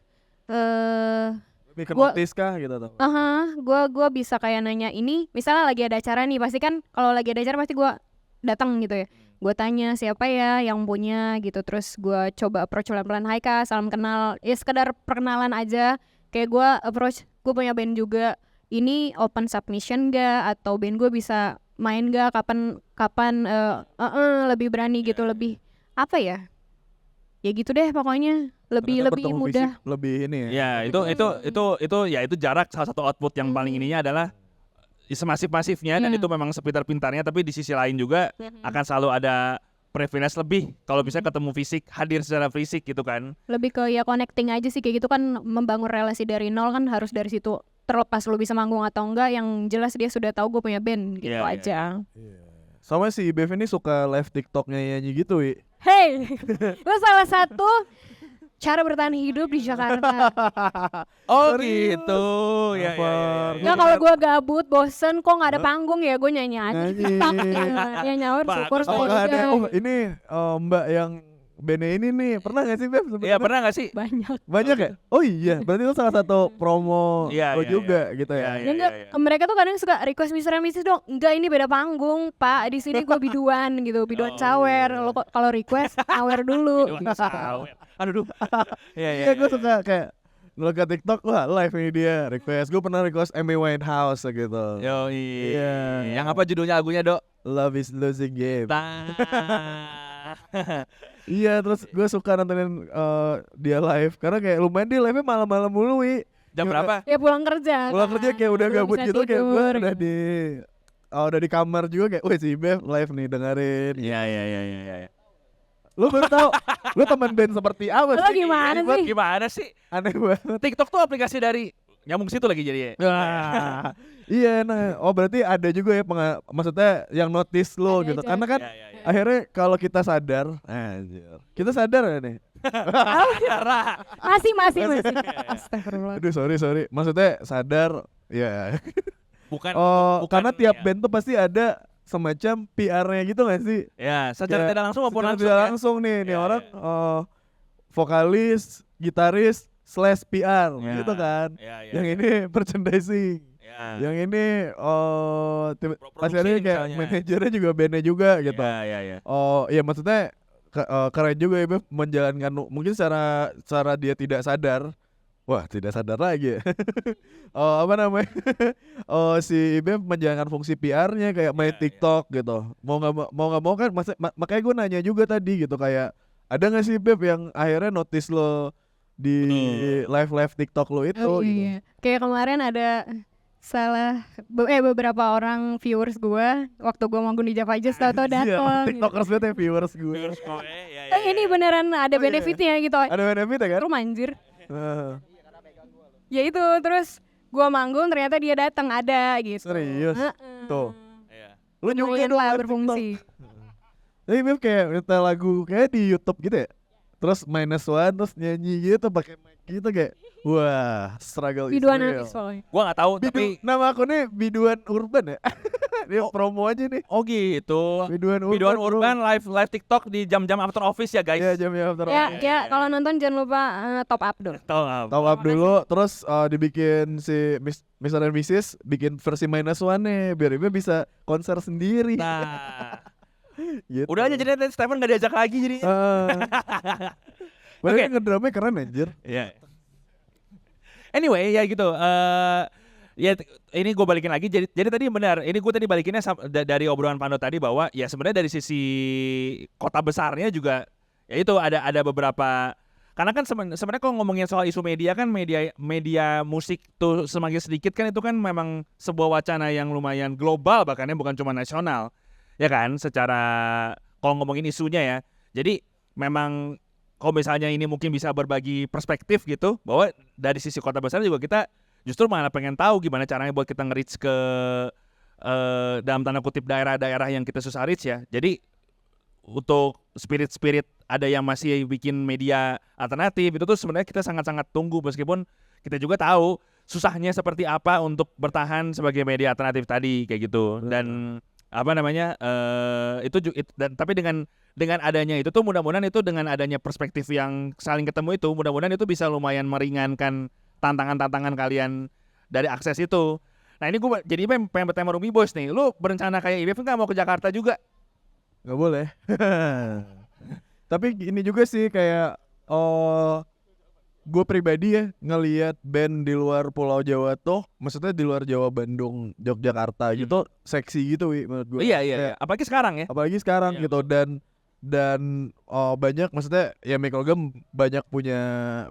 Lebih ke Gua- notice kah gitu tuh? gua bisa kayak nanya ini, misalnya lagi ada acara nih, pasti kan kalau lagi ada acara pasti gua datang gitu ya. Gue tanya siapa ya yang punya gitu, terus gua coba approach pelan-pelan, hai kak, salam kenal, ya sekedar perkenalan aja. Kayak gua approach, gue punya band juga, ini open submission gak, atau band gue bisa main gak, kapan lebih berani gitu, lebih apa ya gitu deh pokoknya, lebih Ternyata bertemu mudah. fisik lebih ini ya. Ya itu jarak salah satu output yang paling ininya adalah semasif-masifnya, dan Iya. itu memang sepintar-pintarnya, tapi di sisi lain juga akan selalu ada preference lebih kalau bisa ketemu fisik, hadir secara fisik gitu kan. Lebih ke ya connecting aja sih, kayak gitu kan, membangun relasi dari nol kan harus dari situ. Terlepas lu bisa manggung atau enggak, yang jelas dia sudah tahu gue punya band gitu Iya, iya, aja. Sama si Bev ini suka live TikToknya nyanyi gitu, Wi. Hey, itu salah satu cara bertahan hidup di Jakarta. Oh Serius? gitu. Ya, ya, ya, ya. Nggak, kalau gue gabut, bosen, kok nggak ada panggung ya, gue nyanyi aja. Nyanyi. Ya nyawer syukur Bagus, Oh, saya nggak ada. juga. Oh, ini Mbak yang bandnya ini nih. Pernah gak sih, Bev? Iya, sebenarnya? pernah nggak sih? Banyak. Banyak ya? Oh iya, berarti itu salah satu promo Iya, lo iya, juga gitu Iya, ya. iya. Ya enggak, mereka tuh kadang suka request Mr. and Mrs. dong. Enggak, ini beda panggung, Pak. Di sini gue biduan gitu, biduan sawer. Lo kalau request sawer dulu. Aduh, sawer. Aduh, Iya, iya. Iya, gue suka kayak ngeliat ke TikTok, wah live ini dia request. Gue pernah request Amy Winehouse gitu. Yo, Iya. Yang apa judulnya lagunya, Dok? Love is losing game. Ta- Iya, terus gue suka nontonin dia live karena kayak lumayan dia live-nya malam-malam mulu, Wi. Jam berapa? Ya pulang kerja. Pulang kan. kerja kayak udah Belum gabut bisa gitu, kayak gue tidur. udah di kamar juga kayak, wih si Bev live nih dengerin. Iya, iya, iya, iya, iya. Lu baru tahu, lu teman band seperti apa Lo sih? gimana Gua sih? gimana sih? Aneh banget. TikTok tuh aplikasi dari nyambung situ lagi jadi. Wah, iya, nah, oh berarti ada juga ya maksudnya yang notice lo Ada gitu. aja. Karena kan Iya, iya, iya. akhirnya kalau kita sadar, anjir, kita sadar ya nih. Masih. Astagfirullah. Aduh, sorry. Maksudnya sadar, ya. Bukan. Oh, bukan, karena tiap ya. band tuh pasti ada semacam PR-nya gitu gak sih? Ya, secara Kayak tidak langsung maupun secara langsung. tidak Ya. langsung nih Iya, orang iya. vokalis, gitaris, / PR Ya. gitu kan. Iya, iya. Yang ini merchandising. Ya. Yang ini pasti ada Produksi kayak misalnya. manajernya juga bandnya juga gitu. Iya, iya, iya. Oh iya, maksudnya keren juga ya Bev menjalankan mungkin secara dia tidak sadar. Wah, tidak sadar lagi ya. Oh, apa namanya? Oh, si Bev menjalankan fungsi PR-nya kayak main Iya, TikTok gitu. Mau nggak mau kan makanya gue nanya juga tadi gitu, kayak ada nggak sih Bev yang akhirnya notice lo di live TikTok lo itu Oh, gitu. iya. Kayak kemarin ada beberapa orang viewers gue waktu gue manggung di Java Jazz, tau-tau Iya, dateng. TikTokers banget ya viewers gue. Ini beneran ada Oh, iya. benefitnya gitu. Ada benefit ya kan? Rum anjir. Heeh. Ya itu, terus gue manggung ternyata dia datang, ada gitu. Serius? Heeh. Tuh. Iya. Lu juga Lumayan dong lah live berfungsi. TikTok. Tapi Bev kayak nyetel lagu kayak di YouTube gitu ya. Terus -1 terus nyanyi gitu pakai mic gitu kayak wah, struggle is Biduan real. habis pokoknya. Gua nggak tahu tapi Nama akunnya Biduan Urban ya. Dia promo aja nih. oh gitu. Biduan Urban. Biduan bro. Urban live TikTok di jam-jam after office ya, guys. Iya, jam-jam after Ya, office. ya kalau nonton jangan lupa top up dulu. Tahu nggak? Top up dulu, terus dibikin si Mr. and Mrs. bikin versi -1 nih biar dia bisa konser sendiri. Nah, Gitu. udah aja jadi nanti Stephen nggak diajak lagi jadi. Padahal Oke. kan ngedrumnya keren anjir. Iya. Anyway, ya gitu. Ini gue balikin lagi. Jadi tadi benar. Ini gue tadi balikinnya dari obrolan Pando tadi bahwa ya sebenarnya dari sisi kota besarnya juga ya itu ada beberapa Karena kan sebenarnya kalau ngomongin soal isu media kan media musik tuh semakin sedikit kan itu kan memang sebuah wacana yang lumayan global bahkan ya bukan cuma nasional. Ya kan secara kalau ngomongin isunya ya. Jadi memang kalau misalnya ini mungkin bisa berbagi perspektif gitu bahwa dari sisi kota besar juga kita justru malah pengen tahu gimana caranya buat kita nge-reach ke dalam tanda kutip daerah-daerah yang kita susah reach ya. Jadi untuk spirit ada yang masih bikin media alternatif itu tuh sebenarnya kita sangat-sangat tunggu meskipun kita juga tahu susahnya seperti apa untuk bertahan sebagai media alternatif tadi kayak gitu. Dan apa namanya tapi dengan adanya itu tuh mudah-mudahan itu dengan adanya perspektif yang saling ketemu itu mudah-mudahan itu bisa lumayan meringankan tantangan-tantangan kalian dari akses itu. Nah ini gue jadi pengen bertanya Rumi Boys nih, lu berencana kayak IBF nggak mau ke Jakarta juga? Nggak boleh. Tapi ini juga sih kayak gue pribadi ya ngelihat band di luar Pulau Jawa tuh, maksudnya di luar Jawa, Bandung, Yogyakarta gitu, seksi gitu menurut gue. Iya. Apalagi sekarang ya. Apalagi sekarang gitu dan banyak maksudnya ya Mikrogam banyak punya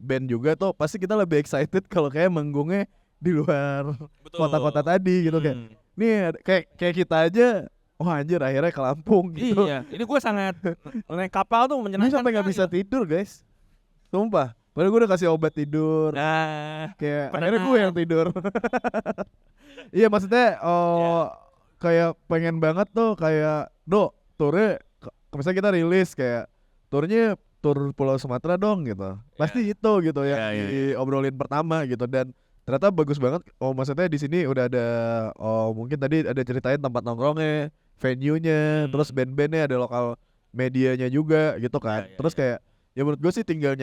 band juga tuh, pasti kita lebih excited kalau kayak manggungnya di luar kota-kota tadi gitu kayak. Nih kayak kita aja anjir akhirnya ke Lampung gitu. Iya, ini gue sangat naik kapal tuh Ini menyenangkan. sampai nggak bisa tidur guys, sumpah. Padahal gue udah kasih obat tidur. Nah, Kayak Pernah. akhirnya gue yang tidur. Iya maksudnya kayak pengen banget tuh kayak turnya misalnya kita rilis kayak turnya tur Pulau Sumatera dong gitu. Pasti itu gitu ya diobrolin pertama gitu dan ternyata bagus banget. Maksudnya di sini udah ada mungkin tadi ada ceritain tempat nongkrongnya, venue-nya, terus band-bandnya, ada lokal medianya juga gitu kan. Terus kayak ya menurut gue sih tinggal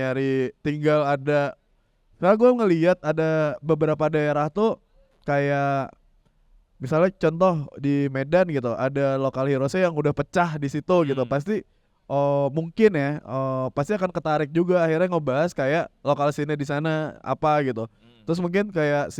ada. Karena gue ngelihat ada beberapa daerah tuh kayak misalnya contoh di Medan gitu, ada lokal heroesnya yang udah pecah di situ gitu. Pasti mungkin ya pasti akan ketarik juga akhirnya ngebahas kayak lokal scene di sana apa gitu. Terus mungkin kayak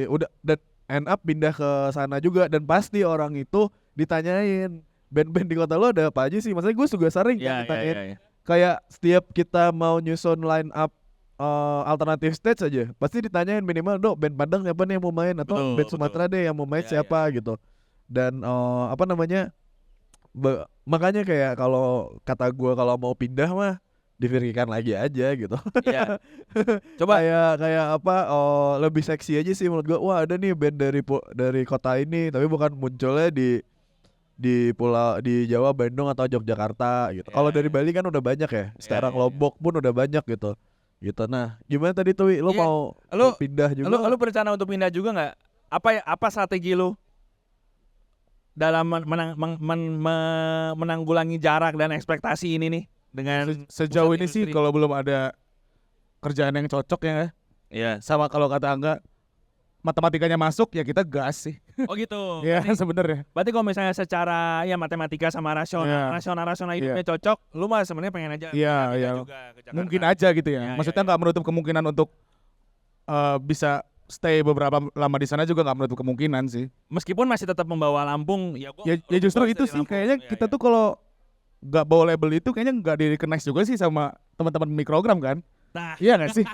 udah dan end up pindah ke sana juga dan pasti orang itu ditanyain band-band di kota lo ada apa aja sih. Maksudnya gue juga sering ditanyain. Kayak setiap kita mau nyusun line up alternative stage aja pasti ditanyain minimal band Padang siapa nih yang mau main atau band Sumatera deh yang mau main siapa gitu. Dan apa namanya makanya kayak kalau kata gue kalau mau pindah mah dipikirkan lagi aja gitu. Iya. Coba kayak apa lebih seksi aja sih menurut gue. Wah ada nih band dari kota ini tapi bukan munculnya di pulau di Jawa, Bandung atau Yogyakarta gitu. Kalau dari Bali kan udah banyak ya. Sekarang Lombok pun udah banyak gitu. Gitu. Nah, gimana tadi tuh lu mau pindah juga? Lu berencana untuk pindah juga nggak? Apa strategi lu dalam menanggulangi jarak dan ekspektasi ini nih dengan Sejauh pusat ini sih industri? kalau belum ada kerjaan yang cocok ya. Iya. Sama kalau kata Angga matematikanya masuk ya kita gas sih. Oh gitu. Ya sebenarnya. Berarti kalau misalnya secara ya matematika sama rasional hidupnya cocok, lu mah sebenarnya pengen aja pindah juga ke Jakarta. Mungkin aja gitu ya. Maksudnya nggak menutup kemungkinan untuk bisa stay beberapa lama di sana juga nggak menutup kemungkinan sih. Meskipun masih tetap membawa Lampung, ya justru itu sih kayaknya kita tuh kalau nggak bawa label itu kayaknya nggak di-recognize juga sih sama teman-teman Mikrogram kan. Nah, Iya nggak sih?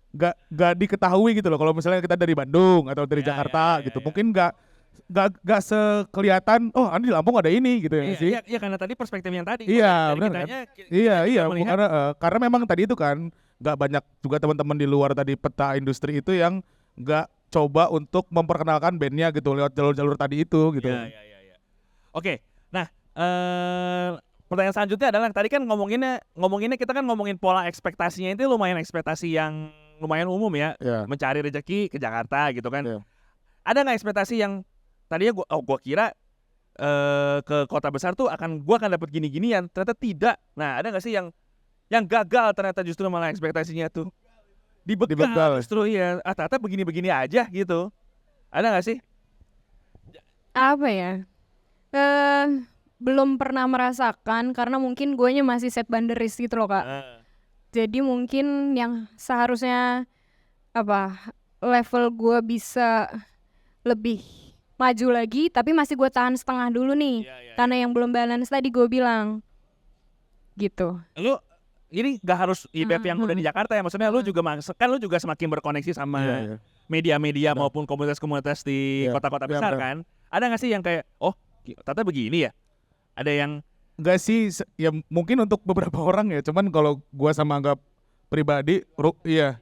Nggak diketahui gitu loh kalau misalnya kita dari Bandung atau dari Jakarta gitu. Mungkin nggak sekelihatan ini di Lampung ada ini gitu ya sih. Iya karena tadi perspektif yang tadi. Iya benar kan? Iya karena memang tadi itu kan nggak banyak juga teman-teman di luar tadi peta industri itu yang nggak coba untuk memperkenalkan bandnya gitu lewat jalur-jalur tadi itu gitu. Iya. Oke, nah pertanyaan selanjutnya adalah tadi kan ngomonginnya kita kan ngomongin pola ekspektasinya itu lumayan ekspektasi yang lumayan umum ya, mencari rezeki ke Jakarta gitu kan. Ada nggak ekspektasi yang tadinya gua kira ke kota besar tuh gua akan dapat gini-ginian, ternyata tidak. Nah, ada nggak sih yang gagal ternyata justru malah ekspektasinya tuh dibegal justru ya. Ternyata begini-begini aja gitu. Ada nggak sih? Apa ya? Belum pernah merasakan karena mungkin guanya masih set banderis gitu loh Kak. Jadi mungkin yang seharusnya level gue bisa lebih maju lagi tapi masih gue tahan setengah dulu nih. Karena yang belum balance tadi gue bilang gitu. ini gak harus IBF yang udah di Jakarta ya, maksudnya lu juga kan lu juga semakin berkoneksi sama media-media maupun komunitas-komunitas di Iya. kota-kota Iya, besar benar. kan. Ada nggak sih yang kayak ternyata begini ya? Ada yang Enggak sih, ya mungkin untuk beberapa orang ya, cuman kalau gua sama anggap pribadi, iya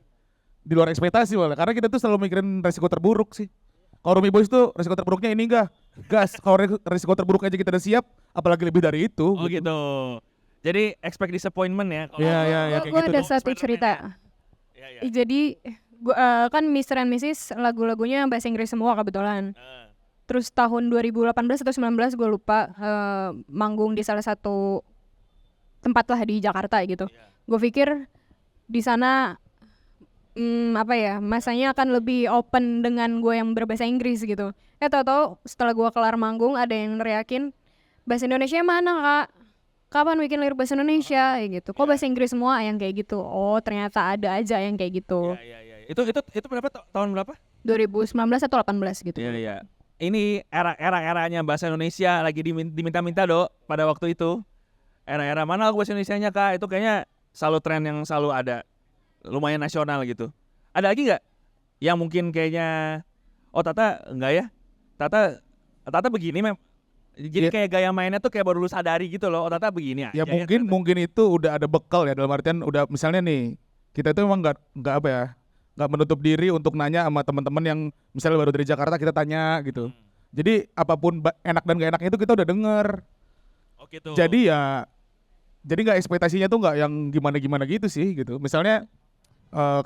di luar ekspektasi malah, karena kita tuh selalu mikirin resiko terburuk sih. Kalau Rumi Boys tuh resiko terburuknya ini enggak, gas. Kalau resiko terburuk aja kita udah siap, apalagi lebih dari itu. gitu. Jadi expect disappointment ya. Kalau- Iya, iya, iya, kayak Gue gitu ada dong. satu cerita. Iya, iya. Jadi gua kan Mr. and Mrs. lagu-lagunya bahasa Inggris semua kebetulan. Terus tahun 2018 atau 19 gue lupa manggung di salah satu tempat lah di Jakarta gitu. Gue pikir di sana masanya akan lebih open dengan gue yang berbahasa Inggris gitu. Tahu-tahu setelah gue kelar manggung ada yang neriakin bahasa Indonesia mana kak? Kapan bikin lirik bahasa Indonesia kayak gitu. Kok bahasa Inggris semua yang kayak gitu? Oh ternyata ada aja yang kayak gitu. Iya. Itu berapa tahun berapa? 2019 atau 18 gitu. Iya. Ini era-eranya bahasa Indonesia lagi diminta-minta dok pada waktu itu. Era-era mana lagu bahasa Indonesianya kak? Itu kayaknya selalu tren yang selalu ada. Lumayan nasional gitu. Ada lagi nggak yang mungkin kayaknya Tata enggak ya? Tata begini jadi kayak gaya mainnya tuh kayak baru lu sadari gitu loh. Tata begini aja. Ya mungkin itu udah ada bekal ya, dalam artian udah misalnya nih, kita itu emang nggak apa ya, nggak menutup diri untuk nanya sama teman-teman yang misalnya baru dari Jakarta, kita tanya gitu. Jadi apapun enak dan gak enaknya itu kita udah denger. Oh gitu. Jadi nggak ekspektasinya tuh nggak yang gimana-gimana gitu sih gitu. Misalnya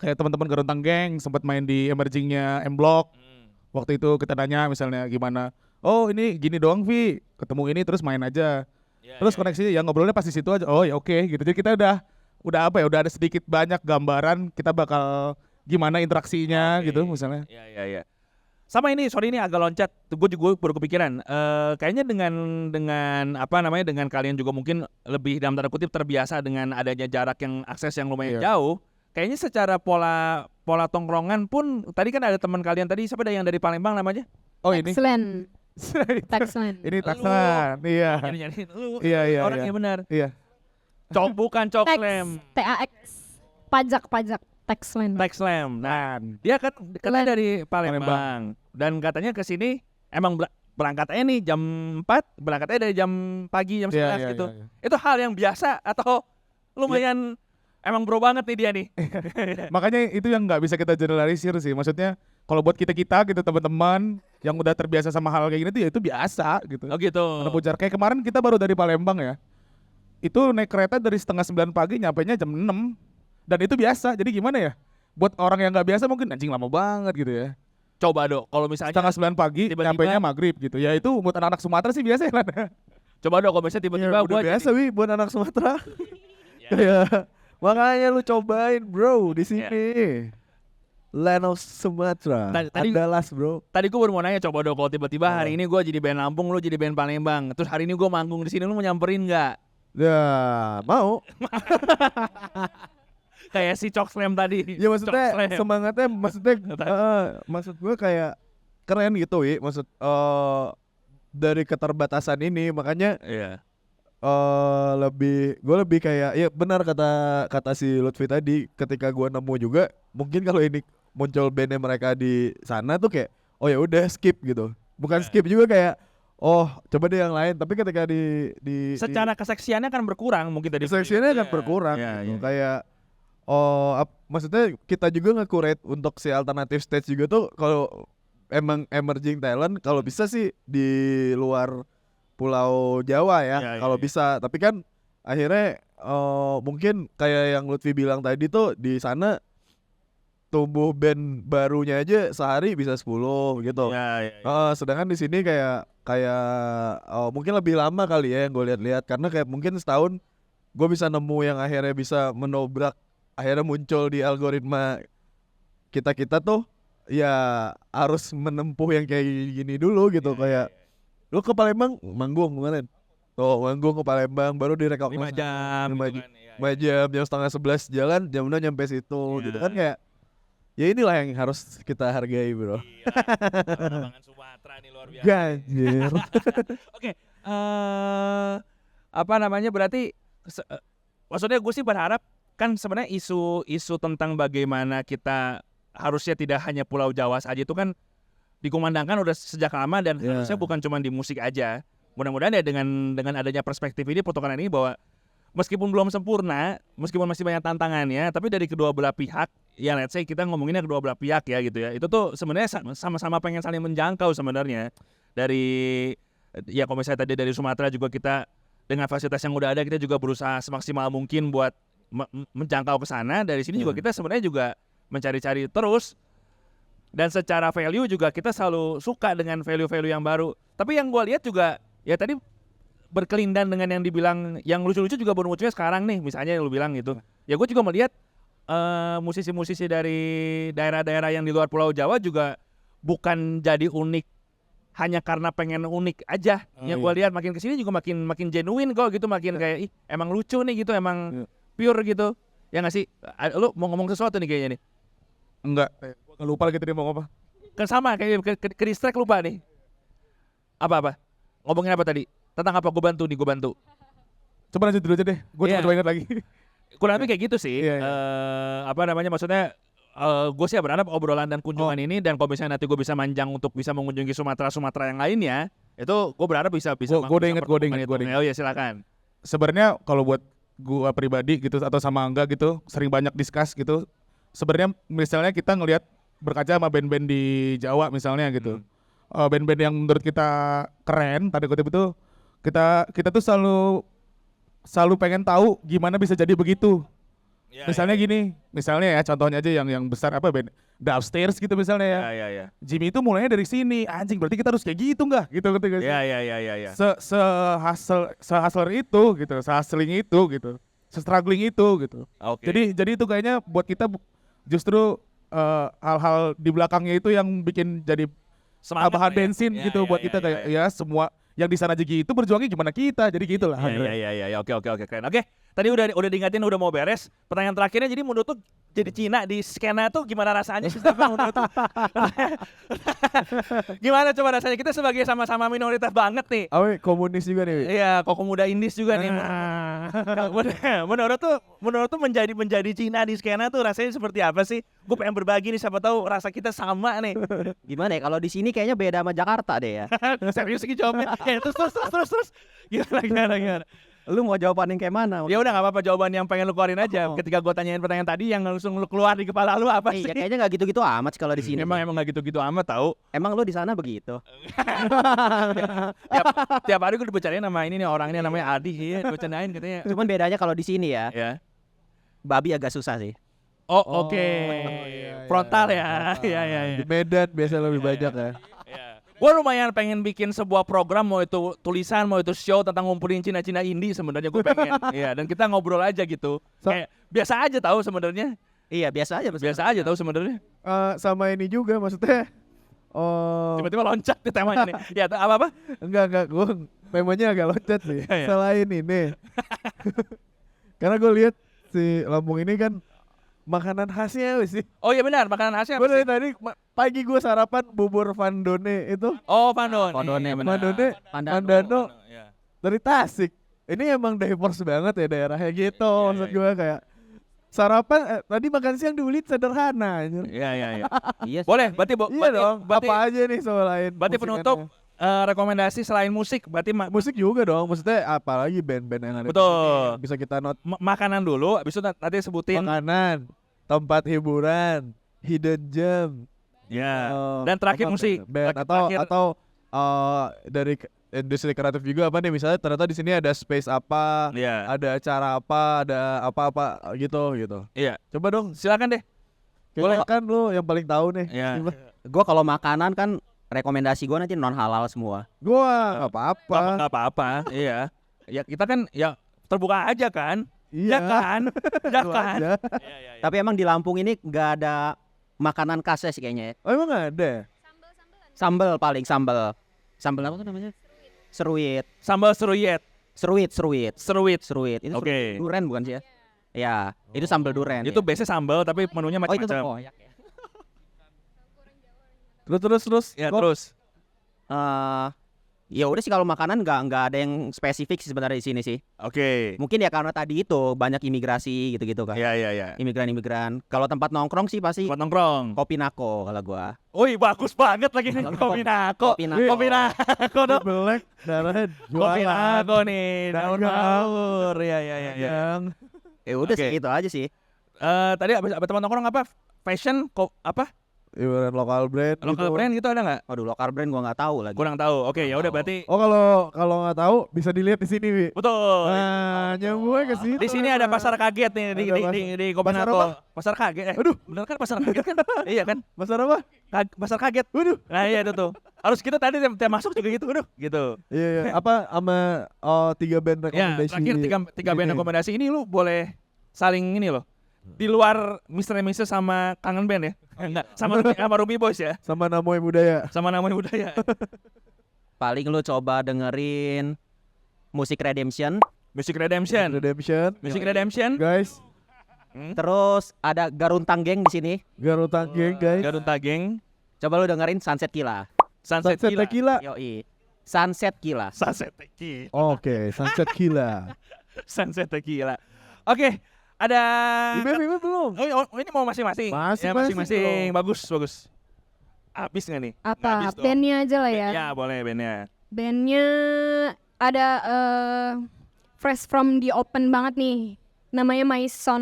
kayak teman-teman Gerontang Geng sempat main di emergingnya M Block. Waktu itu kita nanya misalnya gimana. Oh ini gini doang Vi, ketemu ini terus main aja. Terus koneksi ya ngobrolnya pasti situ aja. Oh ya oke gitu. Jadi kita udah apa ya, udah ada sedikit banyak gambaran kita bakal gimana interaksinya gitu misalnya. Iya. Sama ini, sorry ini agak loncat. Gue juga baru kepikiran. Kayaknya dengan apa namanya, dengan kalian juga mungkin lebih dalam tanda kutip terbiasa dengan adanya jarak yang akses yang lumayan jauh. Kayaknya secara pola tongkrongan pun tadi kan ada teman kalian tadi siapa yang dari Palembang namanya? Oh ini. Excellent. Excellent. Ini Taksan. Iya. Nyari lu. Iya. Orangnya benar. Iya. Bukan Coklem. TAX. Pajak. Tax Slam. Nah, dia katanya dari Palembang dan katanya ke sini emang berangkatnya nih jam 4, berangkatnya dari jam pagi jam 11 gitu. Iya. Itu hal yang biasa atau lumayan emang bro banget nih dia nih. Makanya itu yang nggak bisa kita generalisir sih. Maksudnya kalau buat kita gitu teman-teman yang udah terbiasa sama hal kayak gini tuh ya itu biasa gitu. Oh gitu. Menempuh jarak. Kayak kemarin kita baru dari Palembang ya. Itu naik kereta dari 8:30 pagi nyampainya jam 6. Dan itu biasa. Jadi gimana ya? Buat orang yang nggak biasa mungkin anjing lama banget gitu ya. Coba dok, kalau misalnya 8:30 pagi tiba-tiba- nyampainya maghrib gitu. Ya itu buat anak-anak Sumatera sih biasa ya. coba dok kalau misalnya tiba-tiba Ya, gua udah biasa jadi- buat anak Sumatera. Kayak makanya lu cobain bro di sini. Land of Sumatera. Tadi- Andalas bro. Tadi gue baru mau nanya coba dok kalau tiba-tiba hari ini gue jadi band Lampung, lu jadi band Palembang. Terus hari ini gue manggung di sini, lu mau nyamperin nggak? Ya mau. Kayak si Cok Slam tadi. Ya maksudnya Cok Slam. semangatnya maksud gue kayak keren gitu Wi. Maksud dari keterbatasan ini makanya Iya. gue lebih kayak ya benar kata si Lutfi tadi, ketika gue nemu juga mungkin kalau ini muncul bandnya mereka di sana tuh kayak oh ya udah skip gitu, bukan skip juga kayak oh coba deh yang lain, tapi ketika di Secara keseksiannya kan berkurang mungkin tadi. seksinya akan berkurang gitu. Kayak maksudnya kita juga nge-curate untuk si alternative stage juga tuh kalau emang emerging talent kalau bisa sih di luar Pulau Jawa ya, kalau bisa. Tapi kan akhirnya mungkin kayak yang Lutfi bilang tadi tuh di sana tumbuh band barunya aja sehari bisa 10 gitu. Sedangkan di sini kayak mungkin lebih lama kali ya yang gue lihat-lihat, karena kayak mungkin setahun gue bisa nemu yang akhirnya bisa menobrak, akhirnya muncul di algoritma kita tuh ya harus menempuh yang kayak gini dulu gitu. Kayak lu ke Palembang manggung kemarin, manggung ke Palembang baru direkam 5 jam. 5 jam, jam setengah 11 jalan, jam 6 nyampe situ gitu kan. Kayak ya inilah yang harus kita hargai bro. Penerbangan Sumatera nih luar biasa. Ganjir. Oke, apa namanya berarti maksudnya gue sih berharap kan sebenarnya isu tentang bagaimana kita harusnya tidak hanya Pulau Jawa saja itu kan dikumandangkan udah sejak lama dan harusnya bukan cuma di musik aja. Mudah-mudahan ya dengan adanya perspektif ini, pertukaran ini bahwa meskipun belum sempurna, meskipun masih banyak tantangannya, tapi dari kedua belah pihak, ya let's say kita ngomonginnya kedua belah pihak ya gitu ya. Itu tuh sebenarnya sama-sama pengen saling menjangkau sebenarnya. Dari ya kalau misalnya tadi dari Sumatera juga kita dengan fasilitas yang udah ada kita juga berusaha semaksimal mungkin buat menjangkau ke sana. Dari sini juga kita sebenarnya juga mencari-cari terus. Dan secara value juga kita selalu suka dengan value-value yang baru. Tapi yang gue lihat juga ya tadi berkelindan dengan yang dibilang yang lucu-lucu juga baru munculnya sekarang nih, misalnya yang lu bilang gitu. Ya gue juga melihat musisi-musisi dari daerah-daerah yang di luar Pulau Jawa juga bukan jadi unik hanya karena pengen unik aja. Yang gue lihat makin kesini juga makin genuine kok gitu, makin kayak emang lucu nih gitu, emang pure gitu. Ya nggak sih? Lu mau ngomong sesuatu nih kayaknya nih? Enggak. Gua lupa lagi tadi mau apa. Kan sama kayak ke distract lupa nih. Apa? Ngomongin apa tadi? Tentang apa? Gue bantu. Coba lanjut dulu aja deh. Gue Iya. coba ingat lagi. Kurang lebih kayak gitu sih. Iya. Apa namanya? Maksudnya gue sih berharap obrolan dan kunjungan ini, dan kalau misalnya nanti gue bisa manjang untuk bisa mengunjungi Sumatera yang lainnya, itu gue berharap bisa. Gua udah inget. Oh iya silakan. Sebenarnya kalau buat gua pribadi gitu atau sama Angga gitu sering banyak discuss gitu. Sebenarnya misalnya kita ngelihat berkaca sama band-band di Jawa misalnya gitu. Band-band yang menurut kita keren, tanda kutip itu kita tuh selalu pengen tahu gimana bisa jadi begitu. Misalnya gini, misalnya ya contohnya aja yang besar apa band The Upstairs gitu misalnya ya. Iya. Jimmy itu mulainya dari sini, anjing berarti kita harus kayak gitu nggak? Gitu ngerti nggak sih? Iya. Se-hustler itu gitu, se-hustling itu gitu, se-struggling itu gitu. Oke. Jadi itu kayaknya buat kita justru hal-hal di belakangnya itu yang bikin jadi Semangat tambahan lah ya. bensin Iya, gitu iya, buat iya, kita iya, kayak iya. ya semua yang di sana jadi itu berjuangnya gimana kita, jadi gitulah. Iya. Oke, keren. Oke, tadi udah diingatin udah mau beres. Pertanyaan terakhirnya, jadi menurut tuh jadi Cina di skena tuh gimana rasanya sih? Stefan, menurut tuh? Gimana coba rasanya? Kita sebagai sama-sama minoritas banget nih. Awe komunis juga nih. Iya, koko muda indis juga nih. Menurut tuh menjadi Cina di skena tuh rasanya seperti apa sih? Gue pengen berbagi nih, siapa tahu rasa kita sama nih. Gimana ya, kalau di sini kayaknya beda sama Jakarta deh ya. Serius sih jawabnya. Ya, terus. Gimana? Lu mau jawaban yang kayak mana? Ya udah nggak apa-apa, jawaban yang pengen lu keluarin aja. Oh. Ketika gue tanyain pertanyaan tadi yang langsung lu keluar di kepala lu apa sih? Ya kayaknya nggak gitu-gitu amat sih kalau di sini. Emang nggak gitu-gitu amat tahu. Emang lu di sana begitu? Tiap hari gue dibicarain sama ini nih, orang ini namanya Adi, iya, dibicarain katanya. Cuman bedanya kalau di sini ya, Ya. babi agak susah sih. Oh, oke. iya, Frontal ya. Iya. Di Medan biasa lebih banyak ya. Gue lumayan pengen bikin sebuah program, mau itu tulisan, mau itu show tentang ngumpulin Cina-Cina indie sebenarnya gue pengen. Iya, dan kita ngobrol aja gitu. Kayak biasa aja tahu sebenarnya. Iya, biasa aja. Biasa aja tahu sebenarnya. Sama ini juga maksudnya. Oh, Tiba-tiba loncat di temanya nih. Ya, apa? enggak, gue temanya agak loncat sih. Iya. Selain ini, karena gue lihat si Lampung ini kan makanan khasnya wis sih. Oh iya benar, makanan khasnya Gue apa dari sih? tadi pagi gue sarapan bubur Vandone itu. Oh, Pandon. Pandone, Iya, benar. Vandone, Pandano Iya. dari Tasik. Ini emang diverse banget ya daerahnya gitu. Iya, Maksud gue kayak sarapan tadi makan siang di Ulit sederhana. anjir. Iya. Iya. Boleh, berarti Iya dong. berarti, Apa aja nih selain berarti musikannya? penutup rekomendasi selain musik, berarti Musik juga dong. Maksudnya apalagi band-band yang ada di Betul. sini yang bisa kita not. makanan dulu, habis itu nanti sebutin. Makanan, tempat hiburan, hidden gem. Ya. eh, Dan terakhir apa, musik. band Terakhir- atau dari industri kreatif juga apa nih, misalnya ternyata di sini ada space apa, Iya. ada acara apa, ada apa-apa gitu. Iya. Coba dong, Silakan deh. kayaknya kan lu yang paling tahu nih. Iya. Gua kalau makanan kan rekomendasi gua nanti non halal semua. Gua nggak apa-apa. Nggak apa-apa. Iya. Ya kita kan ya terbuka aja kan? Iya. Ya kan? Ya Itu kan? aja. Tapi emang di Lampung ini nggak ada makanan khasnya sih kayaknya. Oh emang nggak ada? Sambel paling sambel. Sambel apa tuh namanya? Seruit. Sambal seruyet. Seruit. Seruit. Itu Oke. seruit duren bukan sih ya? Ya, itu sambal duren. Itu ya. biasanya sambal tapi menunya Oh itu tuh. macam-macam. Oh, ya. Terus. Ya Kok terus. Eh, Ya udah sih kalau makanan nggak ada yang spesifik sih sebenarnya di sini sih. Oke. Mungkin ya karena tadi itu banyak imigrasi gitu-gitu kan. Iya. Imigran-imigran. Kalau tempat nongkrong sih pasti Tempat nongkrong. Kopi Nako kalau gua. Wih, bagus banget lagi nih kopi nako. Kopi Nako. Kopi nako dong. Black darah Kopi nako nih, daun mawur. Iya. yang Ya udah Oke. sih itu aja sih. Tadi abis tempat nongkrong apa? Fashion, apa? ibarat lokal brand. Lokal gitu. brand gitu ada nggak? Waduh, lokal brand gua nggak tahu lagi. Kurang tahu. Oke, ya udah berarti Oh kalau nggak tahu bisa dilihat di sini, Wi. betul. Nah, nyambungnya ke situ. Di sini ada pasar kaget nih di Kopi Pasar Nako. apa? Pasar kaget. Aduh. Bener kan pasar kaget kan? Iya kan? Pasar apa? Pasar kaget. Waduh. Nah, iya itu tuh. Harus kita tadi tem masuk juga gitu, gitu. Iya. Apa sama 3 band Ya, rekomendasi? terakhir tiga band ini. rekomendasi ini lu boleh saling ini loh. Di luar Mr. and Mrs. sama Kangen Band ya? Enggak, sama Ruby Boys ya? Sama Namoy Budaya. Sama Namanya Budaya. Paling lu coba dengerin musik Redemption. Music Redemption. Music Redemption. Guys, Terus ada Garuntang Geng di sini. Garutang Geng, guys. Garunta Geng. Coba lu dengerin Sunset Killa. Sunset Sunset Killa. Tequila. Yoi. Sunset Killa. Sunset Tequila. Oke, Sunset Gila. Sunset Tequila. Oke, ada Ibe belum? Oh, ini mau masing-masing. Ya, masing-masing. Bagus. Habis nggak nih? Nggak Apa habis dong. bandnya aja lah ya. Ya, boleh bandnya. Bandnya ada fresh from the open banget nih. Namanya Maison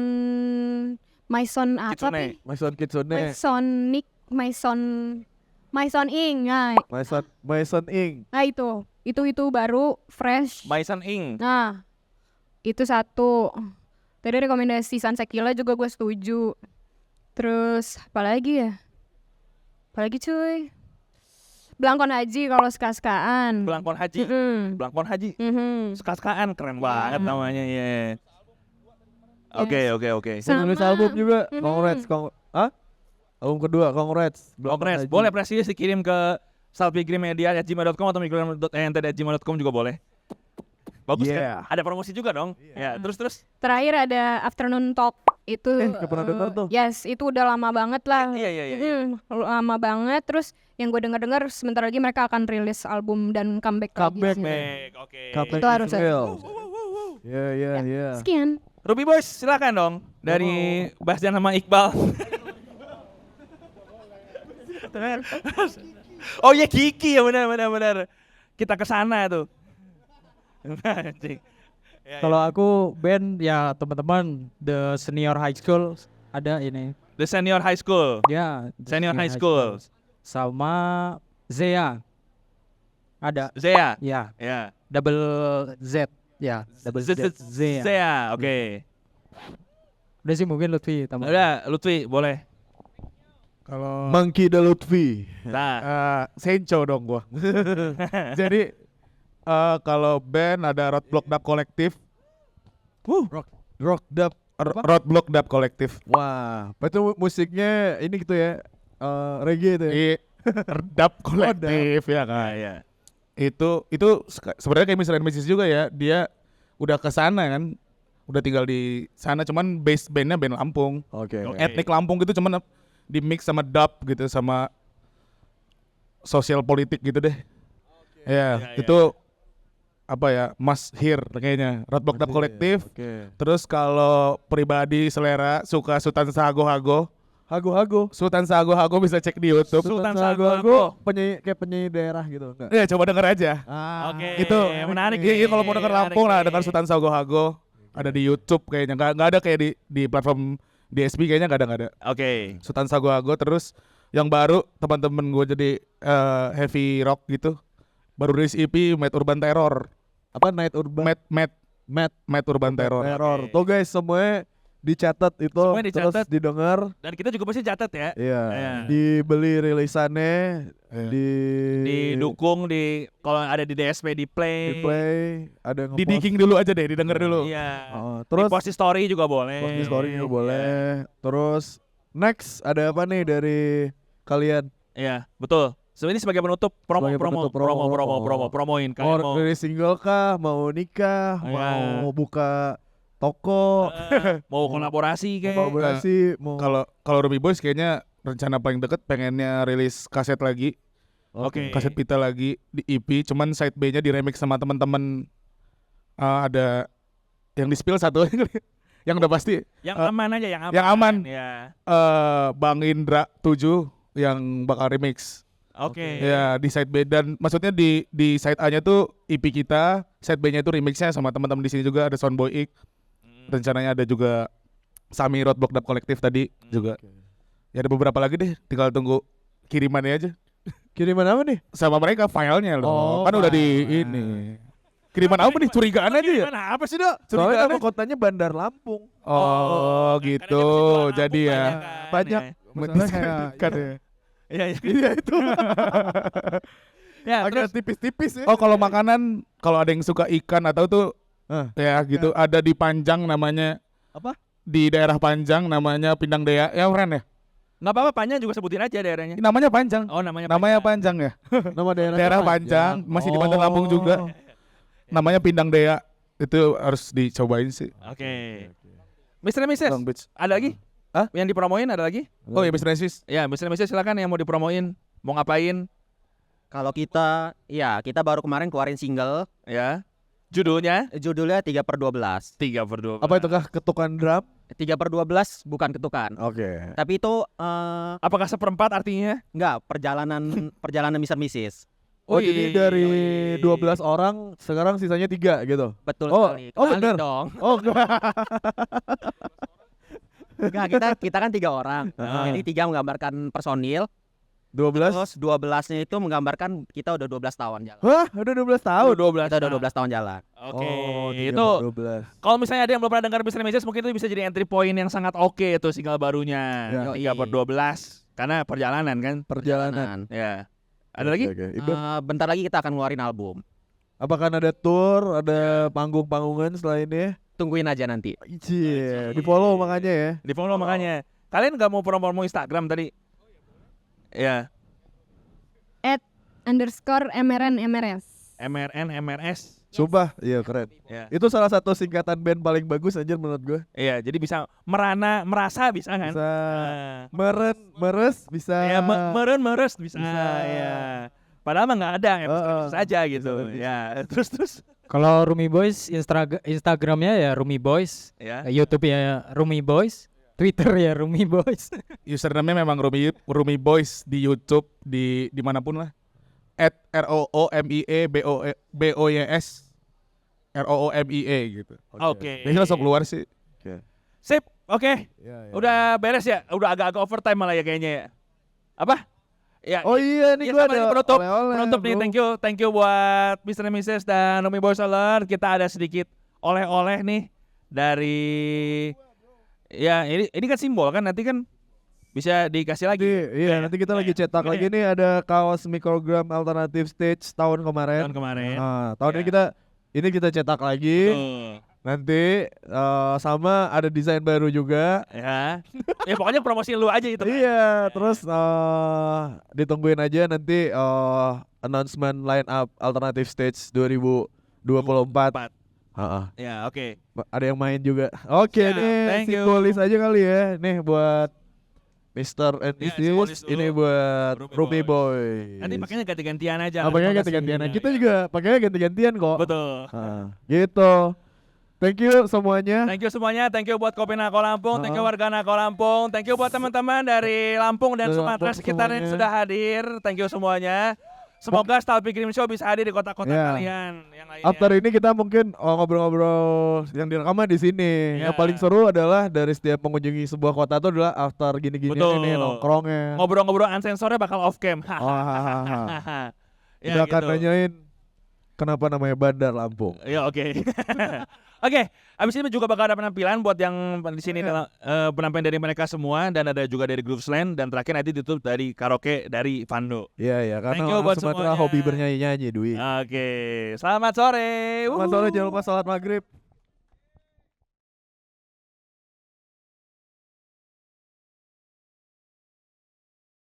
apa Kitsune. nih? Maison Kitsune. Maison Ing. Maison Ing. Nah itu baru fresh. Maison Ing. Nah itu satu. Tadi rekomendasi Sunset Killa juga gue setuju. Terus apalagi ya? Apalagi cuy? Blangkon Haji kalau ska-skaan. Blangkon Haji. Mm-mm. Blangkon Haji. Mhm. Ska-skaan keren banget namanya ya. Oke. Sama- Nulis album juga. Mhm. Congrats. Album kedua, Congrats. Congrats. Boleh presius dikirim ke salpigrimmedia@gmail.com atau migrim.ent@gmail.com juga boleh. Bagus Yeah. kan? Ada promosi juga dong. Ya, terus. Terakhir ada Afternoon Talk itu. Gak pernah denger tuh. Yes, itu udah lama banget lah. Iya. Lama banget. Terus yang gue dengar sebentar lagi mereka akan rilis album dan comeback Comeback, lagi. Baik, oke. Comeback Itu harus is real. Yeah. Sekian. Ruby Boys silakan dong dari Basjan sama Iqbal. Oh iya Kiki ya benar. Kita ke sana tuh. Anjing. Ya, Kalau aku band ya teman-teman The Senior High School ada ini. The Senior High School. Ya, The Senior High School. Sama Zea. Ada. Zea. Ya, Ya. double Z. Ya, double Z. Zea. Zea, oke. Udah sih mungkin Lutfi tambah. Udah, Lutfi boleh. Kalau Monkey the Lutfi. Nah, Sencho dong gua. Jadi kalau band ada Roadblock Dub Collective. Rock dub. Roadblock Dub Collective. Wah, itu musiknya ini gitu ya. Reggae itu ya. Dub Collective ya kan. ya. Itu sebenarnya kayak Mr. and Mrs. juga ya. Dia udah ke sana kan. Udah tinggal di sana cuman base bandnya band Lampung. Oke. Oke. Etnik Lampung gitu cuman di mix sama dub gitu sama sosial politik gitu deh. Ya, itu apa ya? Must hear kayaknya. Roadblock Dub Collective. Oke. Terus kalau pribadi selera suka Sultan Sago-Hago. Sultan Sago-Hago bisa cek di YouTube. Sultan Sago-Hago penyanyi daerah gitu enggak? Ya coba denger aja. Oke. Itu menarik. Iya kalau mau denger Lampung lah denger nih. Sultan Sago-Hago. Ada di YouTube kayaknya. Nggak ada kayak di platform DSP kayaknya nggak ada. Oke. Sultan Sago-Hago. Terus yang baru teman-teman gue jadi heavy rock gitu. Baru rilis EP Mad Urban Terror. Apa Night Urban? Mad Urban Terror. Terror. Tuh guys semuanya dicatat itu Semuanya terus dicatat. didengar. Dan kita juga pasti catat ya. Iya. Iya. Dibeli rilisannya, Didukung kalau ada di DSP di play. play, ada yang Di ngepost. digging dulu aja deh, didengar dulu. Iya. Terus Di post story juga boleh. post di story juga boleh. Terus next ada apa nih dari kalian? Iya, betul. Sebenarnya sebagai penutup Sebagai penutup, promoin kalian Mau rilis single kah? Mau nikah? Iya. Mau buka toko? mau kolaborasi kayak. Kolaborasi? Mau Kalau Ruby Boys kayaknya rencana paling deket pengennya rilis kaset lagi. Oke. Kaset pita lagi di EP, cuman side B-nya di remix sama teman-teman. Ada yang di spill satu yang udah pasti Yang aman aja, yang aman. yang aman. Ya. Bang Indra 7 yang bakal remix. Oke. Ya di side B, dan maksudnya di side A-nya tuh EP kita, side B-nya itu remixnya sama teman-teman di sini juga, ada Soundboy Ik. Rencananya ada juga Sami Roadblock Dub Kolektif tadi juga. Ya ada beberapa lagi deh, tinggal tunggu kirimannya aja. Kiriman apa nih? Sama mereka filenya loh. Oh, Kan udah di file. ini. Kiriman apa nih? Curigaan aja ya? Gimana? Apa sih, Dok? Soalnya Curigaan nama kotanya Bandar Lampung. Oh, gitu. Jadi ya. Banyak. Masalahnya kayak Kan ya. Iya, iya. Iya itu. Ya, terus Agak tipis-tipis ya. Oh, kalau makanan, kalau ada yang suka ikan atau tuh ya gitu, ada di Panjang namanya. Apa? Di daerah Panjang namanya Pindang Dea. Ya, keren ya? nggak apa-apa, panjang juga sebutin aja daerahnya. Namanya Panjang. Oh, namanya Namanya Panjang ya. Nama Daerah Panjang, masih di Bandar Lampung juga. Namanya Pindang Dea. Itu harus dicobain sih. Oke. Mr. and Mrs. Long Beach. Ada lagi? Hah? Yang dipromoin ada lagi? Oh ya, Mr. Nesis. Ya, Mr. and Mrs. silakan yang mau dipromoin, mau ngapain? Kalau kita, ya kita baru kemarin keluarin single, Ya. Judulnya judulnya 3/12. 3/12. Apa itu kah ketukan drum? 3/12 bukan ketukan. Oke. Tapi itu Apakah seperempat artinya? enggak perjalanan Mr. Mrs. Oh, jadi dari Wih. 12 orang sekarang sisanya 3 gitu. Betul Oh, sekali. oh, Kenalin bener. dong. Oh, enggak. Enggak, kita kan 3 orang. Jadi 3 menggambarkan personil. 12. Terus 12-nya itu menggambarkan kita udah 12 tahun jalan. Hah, udah 12 tahun. 12. Kita udah 12 tahun jalan. Oke. Oh, Itu 12. kalau misalnya ada yang belum pernah dengar Mr. and Mrs, mungkin itu bisa jadi entry point yang sangat oke itu single barunya. Ya. 3/12 karena perjalanan kan. Perjalanan. Ya. Ada lagi? Oke, oke. Ibu, Bentar lagi kita akan ngeluarin album. apakah ada tour, ada panggung-panggungan setelah ini? Tungguin aja nanti. Cie, di follow makanya ya. Di follow makanya. Kalian nggak mau promo Instagram tadi? Ya. @_MRN_MRS. MRN MRS. Sumpah, iya keren. Ya. Itu salah satu singkatan band paling bagus anjir menurut gue. Iya, jadi bisa merasa bisa kan? Bisa Ah. meres bisa. Ya, meres bisa. Bisa. Ya. Padahal mah nggak ada, ya saja gitu. bisa. Ya, terus. Kalau Rumi Boys Instagramnya ya Rumi Boys, Ya. YouTube ya Rumi Boys, Twitter ya Rumi Boys. Username memang Rumi Boys di YouTube, di dimanapun lah. @ROOMIEBOYS ROOMIE gitu. Oke. Jadi langsung keluar sih. Sip. Oke. Ya, ya. Udah beres ya? Udah agak-agak overtime malah ya kayaknya ya. Apa? Ya. Oh iya nih Iya, gue sama ada nih, penutup. oleh-oleh, Penutup nih, bro. thank you buat Mr. and Mrs. dan Rumi Boys Alert. Kita ada sedikit oleh-oleh nih dari ya ini kan simbol kan, nanti kan bisa dikasih lagi. Iya, nanti kita lagi cetak lagi nih, ada kaos Microgram Alternative Stage tahun kemarin. Tahun kemarin. Nah, tahun Ya. ini kita cetak lagi. Tuh. Nanti sama ada desain baru juga. Ya. Ya pokoknya promosi lu aja itu. Iya, terus ditungguin aja nanti announcement line up Alternative Stage 2024. Heeh. Ya, oke. Ada yang main juga. Oke, Siap, nih thank you. simbolis aja kali ya. Nih buat Mr. and Ya, Mrs. simbolis dulu. Ini buat Ruby Ruby Boy. Nanti pakainya ganti-gantian aja. Pakainya ganti-gantian. Kita juga pakainya ganti-gantian kok. Betul. Gitu. Thank you semuanya. Thank you semuanya, thank you buat Kopi Nako Lampung, thank you warga Nako Lampung, thank you buat teman-teman dari Lampung dan Dari Sumatera Lampung sekitarnya yang semuanya. sudah hadir. Thank you semuanya. Semoga Stalpi Dream Show bisa hadir di kota-kota Ya. kalian yang lainnya. After ini kita mungkin ngobrol-ngobrol yang direkam di sini. Ya. Yang paling seru adalah dari setiap mengunjungi sebuah kota itu adalah after gini-gini Betul. ini nongkrongnya. Ngobrol-ngobrol unsensornya bakal off cam. Hahaha. Ya, Kita akan gitu. nanyain kenapa namanya Bandar Lampung. Ya oke. Oke, abis ini juga bakal ada penampilan buat yang di sini dalam penampilan dari mereka semua dan ada juga dari Groovesland dan terakhir nanti ditutup dari karaoke dari Vando. Iya ya, Thank karena you orang buat Sumatera semuanya. hobi bernyanyi-nyanyi Dwi. Oke, selamat sore. Selamat sore, jangan lupa salat maghrib.